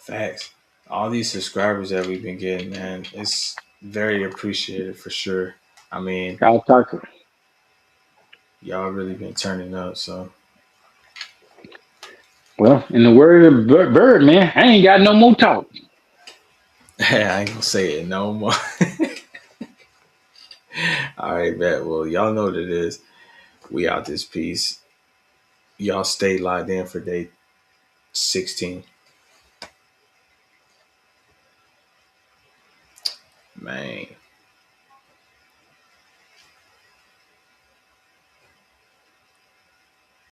facts. All these subscribers that we've been getting, man, it's very appreciated for sure. I mean, Y'all talk to y'all really been turning up. So Well, in the word of Bird, man, I ain't got no more talk. I ain't gonna say it no more. All right, bet. Well, y'all know what it is. We out this piece. Y'all stay locked in for day 16. Man.